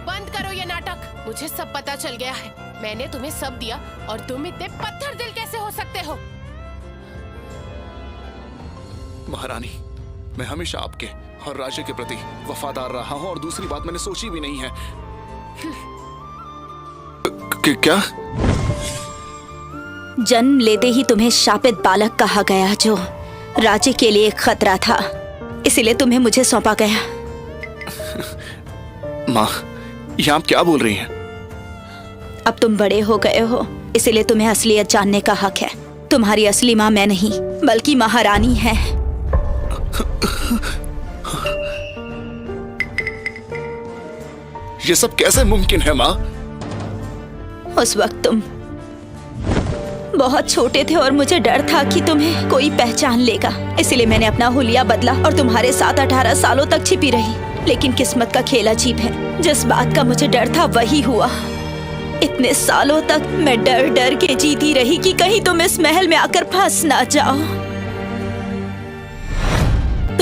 बंद करो ये नाटक। मुझे सब पता चल गया है। मैंने तुम्हें सब दिया और तुम इतने पत्थर दिल कैसे हो सकते हो? महारानी, मैं हमेशा आपके और राज्य के प्रति वफादार रहा हूं और दूसरी बात मैंने सोची भी नहीं है। क्या? जन्म लेते ही तुम्हें शापित बालक कहा गया जो राज्य के लिए एक खतरा था, इसीलिए तुम्हें मुझे सौंपा गया। माँ, ये आप क्या बोल रही हैं? अब तुम बड़े हो गए हो, इसीलिए तुम्हें असलियत जानने का हक है। तुम्हारी असली माँ मैं नहीं, बल्कि महारानी है। ये सब कैसे मुमकिन है माँ? उस वक्त तुम बहुत छोटे थे और मुझे डर था कि तुम्हें कोई पहचान लेगा, इसलिए मैंने अपना हुलिया बदला और तुम्हारे साथ 18 सालों तक छिपी रही। लेकिन किस्मत का खेल अजीब है, जिस बात का मुझे डर था वही हुआ। इतने सालों तक मैं डर डर के जीती रही कि कहीं तुम इस महल में आकर फंस ना जाओ।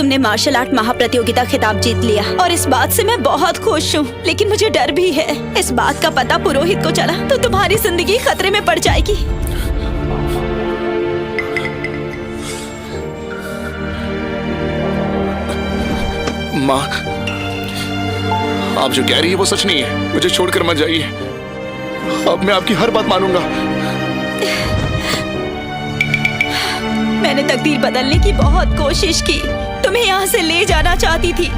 तुमने मार्शल आर्ट महाप्रतियोगिता खिताब जीत लिया और इस बात से मैं बहुत खुश हूँ, लेकिन मुझे डर भी है। इस बात का पता पुरोहित को चला तो तुम्हारी जिंदगी खतरे में पड़ जाएगी। माँ, आप जो कह रही है वो सच नहीं है। मुझे छोड़कर मत जाइए। अब मैं आपकी हर बात मानूंगा। मैंने तकदीर बदलने की बहुत कोशिश की, तुम्हें यहाँ से ले जाना चाहती थी।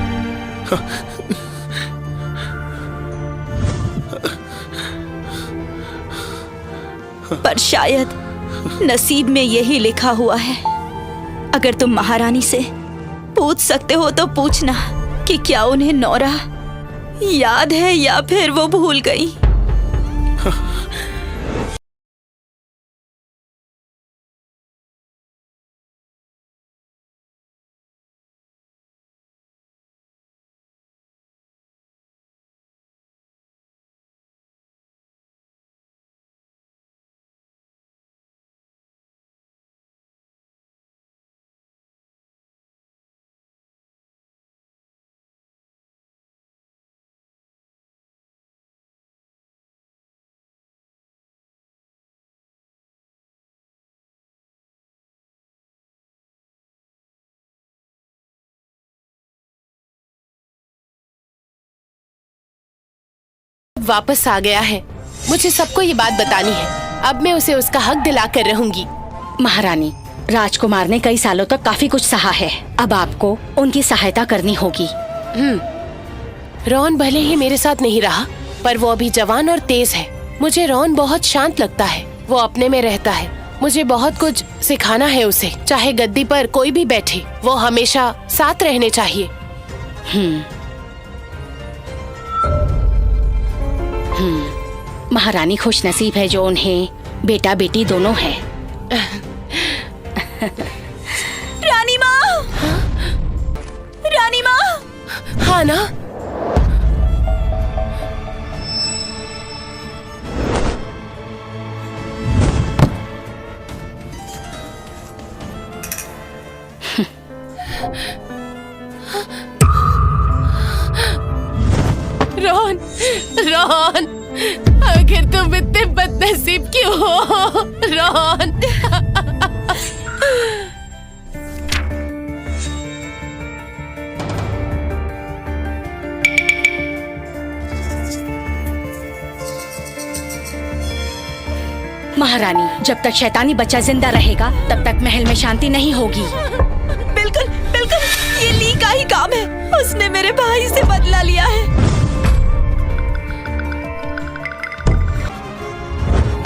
पर शायद नसीब में यही लिखा हुआ है। अगर तुम महारानी से पूछ सकते हो तो पूछना कि क्या उन्हें नौरा याद है या फिर वो भूल गई। वापस आ गया है। मुझे सबको ये बात बतानी है। अब मैं उसे उसका हक दिला कर रहूंगी। महारानी, राजकुमार ने कई सालों तक काफी कुछ सहा है। अब आपको उनकी सहायता करनी होगी। रॉन भले ही मेरे साथ नहीं रहा, पर वो अभी जवान और तेज है। मुझे रॉन बहुत शांत लगता है। वो अपने में रहता है। मुझे बहुत कुछ सिखाना है उसे। चाहे गद्दी पर कोई भी बैठे, वो हमेशा साथ रहने चाहिए। महारानी खुश नसीब है जो उन्हें बेटा बेटी दोनों है। रानी माँ, रानी माँ। हाँ ना? रॉन, रॉन, आखिर तुम इतने बदनसीब क्यों हो? रॉन, महारानी, जब तक शैतानी बच्चा जिंदा रहेगा तब तक महल में शांति नहीं होगी। बिल्कुल बिल्कुल, ये ली का ही काम है। उसने मेरे भाई से बदला लिया है।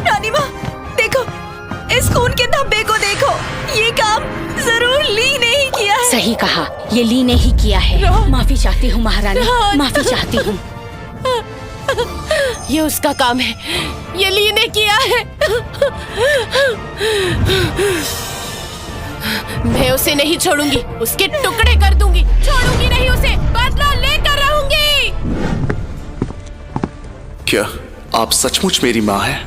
रानी माँ, देखो इस खून के धब्बे को देखो। ये काम जरूर ली ने ही किया है। सही कहा, ये ली ने ही किया है। माफी चाहती हूँ महारानी, माफी चाहती हूँ। ये उसका काम है। ये ली ने किया है। मैं उसे नहीं छोड़ूंगी। उसके टुकड़े कर दूंगी। छोड़ूंगी नहीं उसे। बदला लेकर रहूंगी। क्या आप सचमुच मेरी माँ हैं?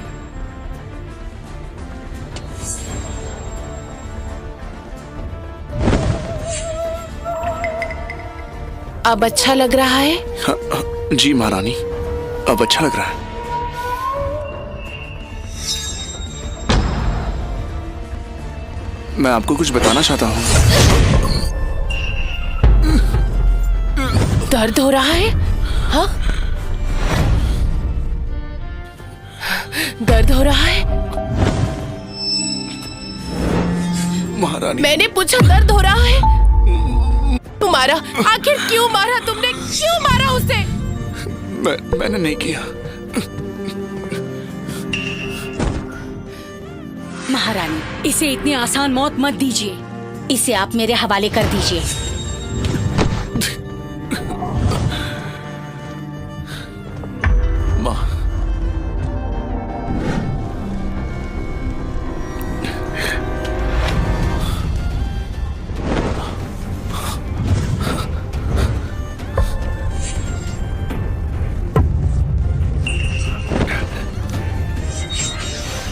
अब अच्छा लग रहा है? जी महारानी, अब अच्छा लग रहा है। मैं आपको कुछ बताना चाहता हूँ। दर्द हो रहा है? हाँ? दर्द हो रहा है? महारानी, मैंने पूछा दर्द हो रहा है? तुम्हारा आखिर क्यों मारा तुमने? क्यों मारा उसे? मैंने नहीं किया। महारानी, इसे इतनी आसान मौत मत दीजिए। इसे आप मेरे हवाले कर दीजिए। माँ,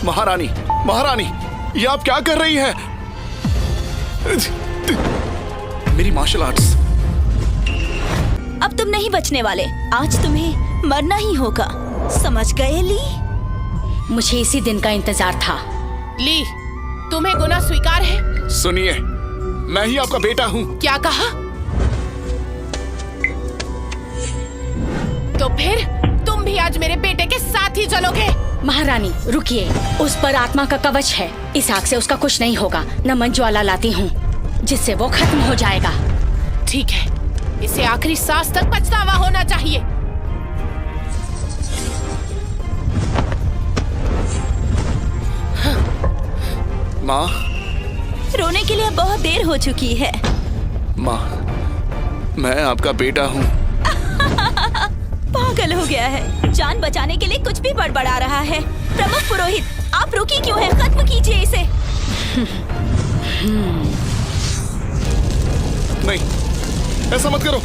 महारानी, महारानी, ये आप क्या कर रही हैं? मेरी मार्शल आर्ट्स। अब तुम नहीं बचने वाले। आज तुम्हें मरना ही होगा, समझ गए ली? मुझे इसी दिन का इंतजार था। ली, तुम्हें गुनाह स्वीकार है? सुनिए, मैं ही आपका बेटा हूँ। क्या कहा? तो फिर तुम भी आज मेरे बेटे के साथ ही चलोगे? महारानी रुकिए, उस पर आत्मा का कवच है, इस आग से उसका कुछ नहीं होगा। नमन ज्वाला लाती हूँ जिससे वो खत्म हो जाएगा। ठीक है, इसे आखिरी सांस तक पछतावा होना चाहिए। माँ, रोने के लिए अब बहुत देर हो चुकी है। माँ, मैं आपका बेटा हूँ। पागल हो गया है, जान बचाने के लिए कुछ भी बड़बड़ा रहा है। प्रमुख पुरोहित, आप रुकी क्यों हैं? खत्म कीजिए इसे। नहीं, ऐसा मत करो।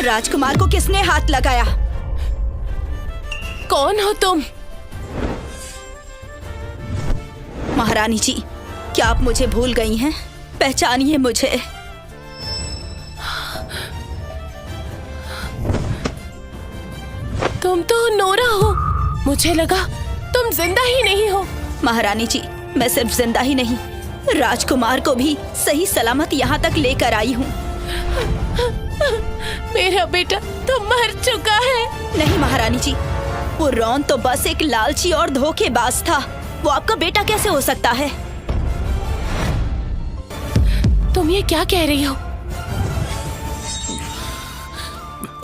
राजकुमार को किसने हाथ लगाया? कौन हो तुम? महारानी जी, क्या आप मुझे भूल गई हैं? पहचानिए मुझे। तुम तो नोरा हो। मुझे लगा तुम जिंदा ही नहीं हो। महारानी जी, मैं सिर्फ जिंदा ही नहीं, राजकुमार को भी सही सलामत यहाँ तक लेकर आई हूँ। मेरा बेटा तो मर चुका है। नहीं महारानी जी, वो रॉन तो बस एक लालची और धोखेबाज था। वो आपका बेटा कैसे हो सकता है? तुम ये क्या कह रही हो?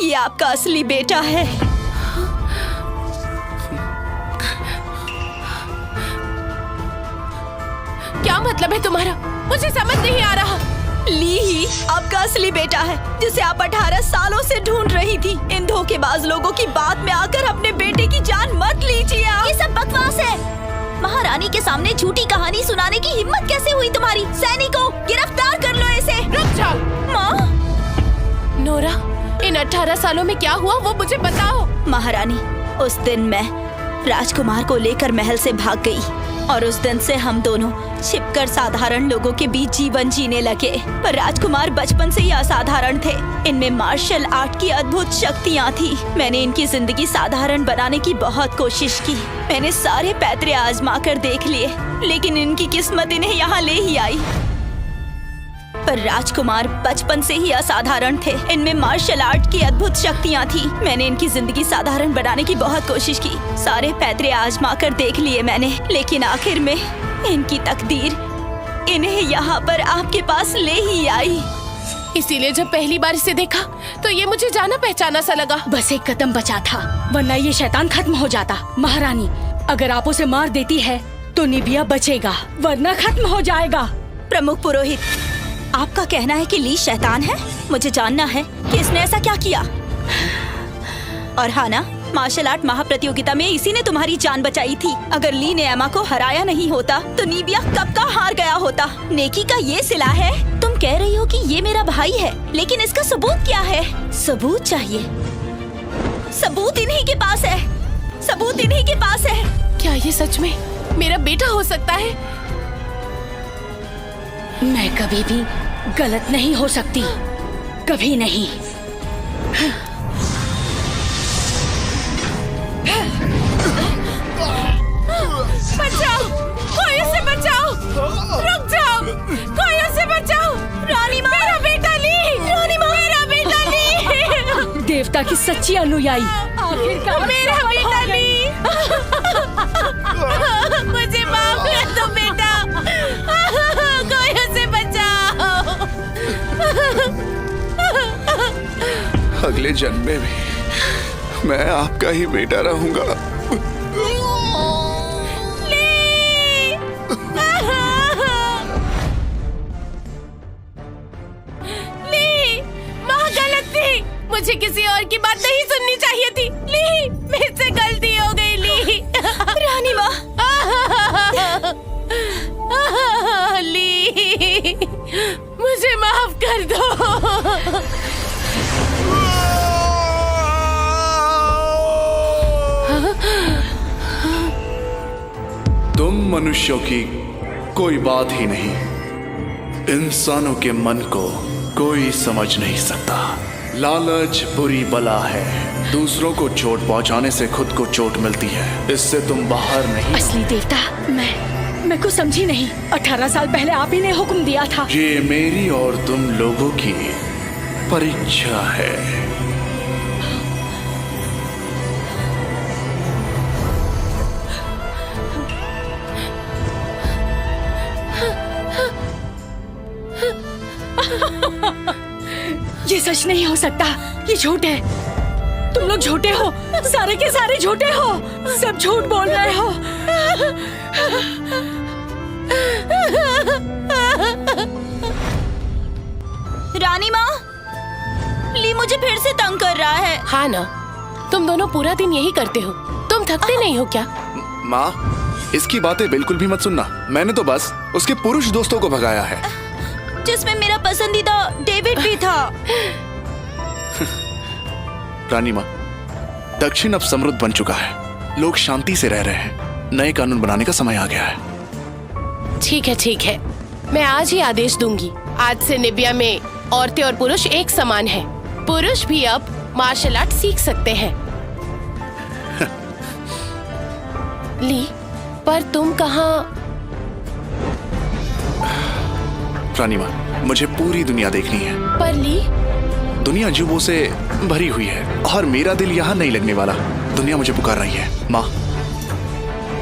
ये आपका असली बेटा है। क्या मतलब है तुम्हारा? मुझे समझ नहीं आ रहा। ली ही आपका असली बेटा है, जिसे आप 18 सालों से ढूंढ रही थी। इन धोखेबाज लोगों की बात में आकर अपने बेटे की जान मत लीजिए आप। ये सब बकवास है। महारानी के सामने झूठी कहानी सुनाने की हिम्मत कैसे हुई तुम्हारी? सैनिकों, गिरफ्तार कर लो इसे। रुक जाओ। माँ, नोरा, इन 18 सालों में क्या हुआ वो मुझे बताओ। महारानी, उस दिन मैं राजकुमार को लेकर महल से भाग गई और उस दिन से हम दोनों छिपकर साधारण लोगों के बीच जीवन जीने लगे। पर राजकुमार बचपन से ही असाधारण थे। इनमें मार्शल आर्ट की अद्भुत शक्तियाँ थी। मैंने इनकी जिंदगी साधारण बनाने की बहुत कोशिश की। मैंने सारे पैतरे आजमा कर देख लिए, लेकिन इनकी किस्मत इन्हें यहाँ ले ही आई। पर राजकुमार बचपन से ही असाधारण थे। इनमें मार्शल आर्ट की अद्भुत शक्तियाँ थी। मैंने इनकी जिंदगी साधारण बनाने की बहुत कोशिश की। सारे पैतरे आजमा कर देख लिए मैंने, लेकिन आखिर में इनकी तकदीर इन्हें यहाँ पर आपके पास ले ही आई। इसीलिए जब पहली बार इसे देखा तो ये मुझे जाना पहचाना सा लगा। बस एक कदम बचा था, वरना ये शैतान खत्म हो जाता। महारानी, अगर आप उसे मार देती है तो निबिया बचेगा, वरना खत्म हो जाएगा। प्रमुख पुरोहित, आपका कहना है कि ली शैतान है? मुझे जानना है कि इसने ऐसा क्या किया। और हाँ ना, मार्शल आर्ट महाप्रतियोगिता में इसी ने तुम्हारी जान बचाई थी। अगर ली ने एमा को हराया नहीं होता तो निबिया कब का हार गया होता। नेकी का ये सिला है। तुम कह रही हो कि ये मेरा भाई है, लेकिन इसका सबूत क्या है? सबूत चाहिए। सबूत इन्हीं के पास है। सबूत इन्हीं के पास है। क्या ये सच में मेरा बेटा हो सकता है? मैं कभी भी गलत नहीं हो सकती, कभी नहीं। बचाओ, कोई उसे बचाओ। रुक जाओ, कोई उसे बचाओ। रानी माँ, मेरा बेटा ली। रानी माँ, मेरा बेटा ली। देवता की सच्ची अनुयायी, आखिरकार मेरा बेटा ली। मुझे माफ कर दो बेटा। कोई उसे बचाओ। अगले जन्म में भी मैं आपका ही बेटा रहूंगा। ली, माँ गलत थी। मुझे किसी और की बात नहीं सुननी चाहिए थी। ली, मुझसे गलती हो गई। ली, रानी माँ, ली। मनुष्यों की कोई बात ही नहीं। इंसानों के मन को कोई समझ नहीं सकता। लालच बुरी बला है, दूसरों को चोट पहुंचाने से खुद को चोट मिलती है, इससे तुम बाहर नहीं। असली देवता मैं कुछ समझी नहीं। 18 साल पहले आप ही ने हुक्म दिया था। ये मेरी और तुम लोगों की परीक्षा है। ये सच नहीं हो सकता, ये झूठ है। तुम लोग झूठे हो, सारे के सारे झूठे हो, सब झूठ बोल रहे हो। रानी माँ, ली मुझे फिर से तंग कर रहा है। हाँ ना, तुम दोनों पूरा दिन यही करते हो। तुम थकते नहीं हो क्या? माँ, इसकी बातें बिल्कुल भी मत सुनना। मैंने तो बस उसके पुरुष दोस्तों को भगाया है, जिसमें मेरा पसंदीदा डेविड भी था। रानी माँ, दक्षिण अब समृद्ध बन चुका है, लोग शांति से रह रहे हैं। नए कानून बनाने का समय आ गया है। ठीक है, मैं आज ही आदेश दूंगी। आज से निबिया में औरतें और पुरुष एक समान हैं। पुरुष भी अब मार्शल आर्ट सीख सकते हैं। ली, पर तुम कहाँ? रानी माँ, मुझे पूरी दुनिया देखनी है। पर ली, दुनिया जुबों से भरी हुई है और मेरा दिल यहाँ नहीं लगने वाला। दुनिया मुझे पुकार रही है। माँ,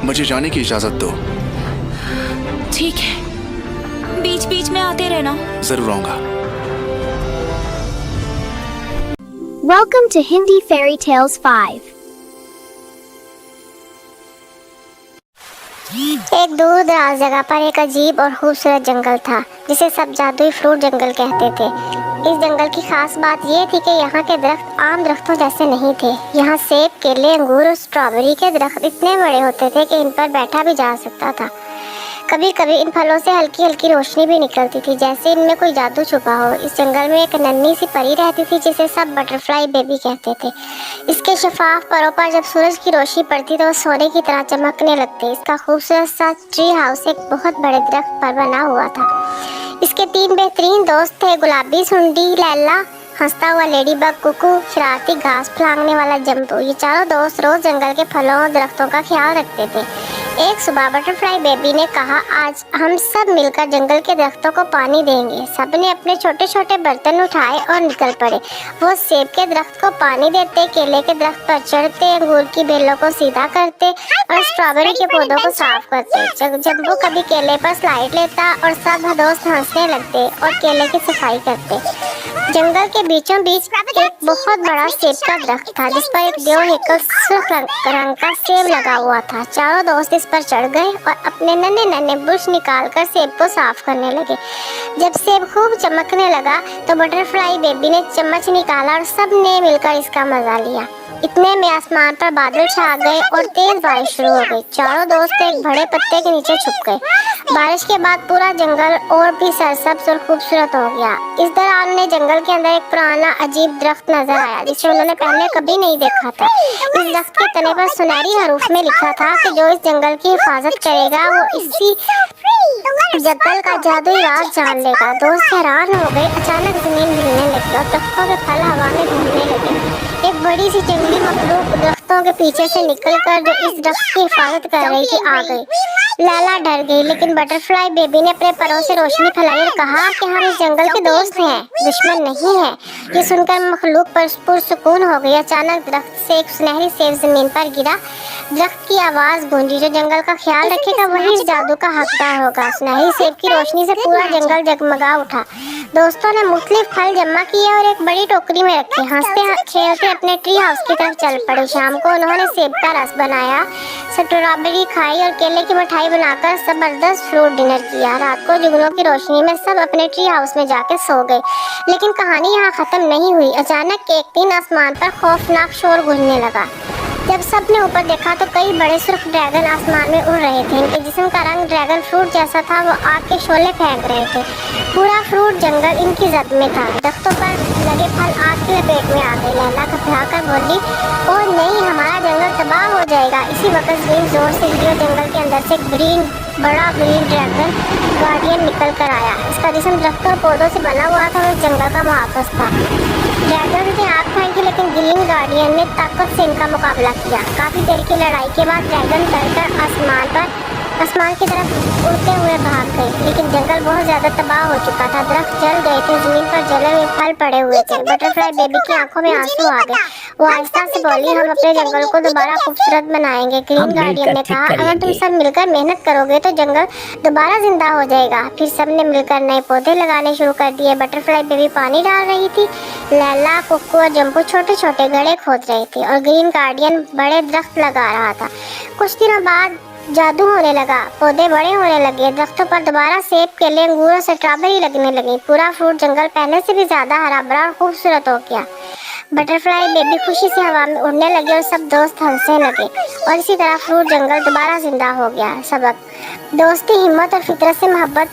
मुझे जाने की इजाजत दो। ठीक है। बीच बीच में आते रहना। जरूर आऊंगा। Welcome to Hindi Fairy Tales 5. एक दूर दराज जगह पर एक अजीब और खूबसूरत जंगल था, जिसे सब जादुई फ्रूट जंगल कहते थे। इस जंगल की खास बात यह थी कि यहाँ के दरख्त आम दरख्तों जैसे नहीं थे। यहाँ सेब, केले, अंगूर और स्ट्रॉबेरी के दरख्त इतने बड़े होते थे कि इन पर बैठा भी जा सकता था। कभी कभी इन फलों से हल्की हल्की रोशनी भी निकलती थी, जैसे इनमें कोई जादू छुपा हो। इस जंगल में एक नन्ही सी परी रहती थी, जिसे सब बटरफ्लाई बेबी कहते थे। इसके शफाफ परों पर जब सूरज की रोशनी पड़ती तो वो सोने की तरह चमकने लगते। इसका खूबसूरत सा ट्री हाउस एक बहुत बड़े दरख्त पर बना हुआ था। इसके 3 बेहतरीन दोस्त थे, गुलाबी सुंडी लैला, हंसता हुआ लेडी बग कुकू, शरारती घास फलांगने वाला जंबू। ये चारों दोस्त रोज जंगल के फलों और दरख्तों का ख्याल रखते थे। एक सुबह बटरफ्लाई बेबी ने कहा, आज हम सब मिलकर जंगल के दरख्तों को पानी देंगे। सबने अपने छोटे छोटे बर्तन उठाए और निकल पड़े। वो सेब के दरख्त को पानी देते, केले के दरख्त पर चढ़ते, अंगूर की बेलों को सीधा करते और स्ट्रॉबेरी के पौधों को साफ करते। जंबू कभी केले पर स्लाइड लेता और सब दोस्त हंसने लगते और केले की सफाई करते। जंगल के बीचों बीच एक बहुत बड़ा सेब का दरख्त था, जिस पर एक देव हिकल सुर्ख रंग का सेब लगा हुआ था। चारों दोस्त इस पर चढ़ गए और अपने नन्हे नन्हे बुर्श निकालकर सेब को साफ करने लगे। जब सेब खूब चमकने लगा तो बटरफ्लाई बेबी ने चम्मच निकाला और सब ने मिलकर इसका मजा लिया। इतने में आसमान पर बादल छा गए और तेज बारिश शुरू हो गई। चारों दोस्त एक बड़े पत्ते के नीचे छुप गए। बारिश के बाद पूरा जंगल और भी सरसब्ज और खूबसूरत हो गया। इस दौरान उन्हें जंगल के अंदर एक पुराना अजीब दरख्त नजर आया, जिसे उन्होंने पहले कभी नहीं देखा था। इस दरख्त के तने पर सुनहरी हरूफ में लिखा था कि जो इस जंगल की हिफाजत करेगा वो इसी जंगल का जादुई राज जान लेगा। दोस्त हैरान हो गए। अचानक जमीन हिलने लगी और दरख्तों के फल हवा में घूमने लगे। एक बड़ी सी जंगली मखलूक दरख्तों के पीछे से निकलकर जो इस दरख्त की हिफाजत कर रही थी आ गई। लैला डर गई, लेकिन बटरफ्लाई बेबी ने अपने परों से रोशनी फैलाई और कहा कि हम इस जंगल के दोस्त हैं, दुश्मन नहीं हैं। ये सुनकर मखलूक पर पुरसुकून हो गई। अचानक दरख्त से एक सुनहरी सेब जमीन पर गिरा। दरख्त की आवाज गूंजी, जो जंगल का ख्याल रखेगा वही इस जादू का हकदार होगा। सुनहरी सेब की रोशनी से पूरा जंगल जगमगा उठा। दोस्तों ने मुख्तलिफ फल जमा किए और एक बड़ी टोकरी में रखे। हंसते खेलते अपने ट्री हाउस की तरफ चल पड़े। शाम को उन्होंने सेब का रस बनाया, स्ट्रॉबेरी खाई और केले की मिठाई बनाकर जबरदस्त फ्रूट डिनर किया। रात को जुगनू की रोशनी में सब अपने ट्री हाउस में जाके सो गए। लेकिन कहानी यहाँ खत्म नहीं हुई। अचानक एक दिन आसमान पर खौफनाक शोर गूंजने लगा। जब सब ने ऊपर देखा तो कई बड़े सुर्ख ड्रैगन आसमान में उड़ रहे थे। इनके जिस्म का रंग ड्रैगन फ्रूट जैसा था। वो आग के शोले फेंक रहे थे। पूरा फ्रूट जंगल इनकी जद में था। दरख्तों पर लगे फल आग की लपेट में आ गए। लैला घबरा कर बोली, ओ नहीं, हमारा जंगल जंगल तबाह हो जाएगा। इसी वक्त ज़मीन जोर से हिली और जंगल के अंदर से बड़ा ग्रीन ड्रैगन गार्डियन निकल कर आया। इसका जिस्म दरख्तों और पौधों से बना हुआ था और जंगल का मुहाफ़िज़ था। ड्रैगन ने आग खाई थी, लेकिन ग्रीन गार्डियन ने ताकत से इनका मुकाबला किया। काफ़ी देर की लड़ाई के बाद ड्रैगन चढ़कर आसमान की तरफ उड़ते हुए भाग गए, लेकिन जंगल बहुत ज़्यादा तबाह हो चुका था। दरख्त जल गए थे, ज़मीन पर जले हुए फल पड़े हुए थे। बटरफ्लाई बेबी की आंखों में आंसू आ गए। वो आहिस्ता से बोली, हम अपने जंगल को दोबारा खूबसूरत बनाएंगे। ग्रीन गार्डियन ने कहा, अगर तुम सब मिलकर मेहनत करोगे तो जंगल दोबारा जिंदा हो जाएगा। फिर सब ने मिलकर नए पौधे लगाने शुरू कर दिए। बटरफ्लाई बेबी पानी डाल रही थी, लैला, कुक्कू और जंपू छोटे छोटे गड्ढे खोद रही थी और ग्रीन गार्डियन बड़े दरख्त लगा रहा था। कुछ दिनों बाद जादू होने लगा, पौधे बड़े होने लगे, दरख्तों पर दोबारा सेब, केले, अंगूर और स्ट्रॉबेरी लगने लगी। पूरा फ्रूट जंगल पहले से भी ज्यादा हरा भरा और खूबसूरत हो गया। बटरफ्लाई बेबी खुशी से हवा में उड़ने लगे और सब दोस्त हंसने लगे और इसी तरह फ्रूट जंगल दोबारा जिंदा हो गया। सबक: दोस्ती, हिम्मत और फितरत से मोहब्बत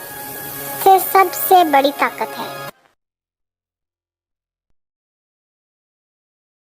से सबसे बड़ी ताकत है।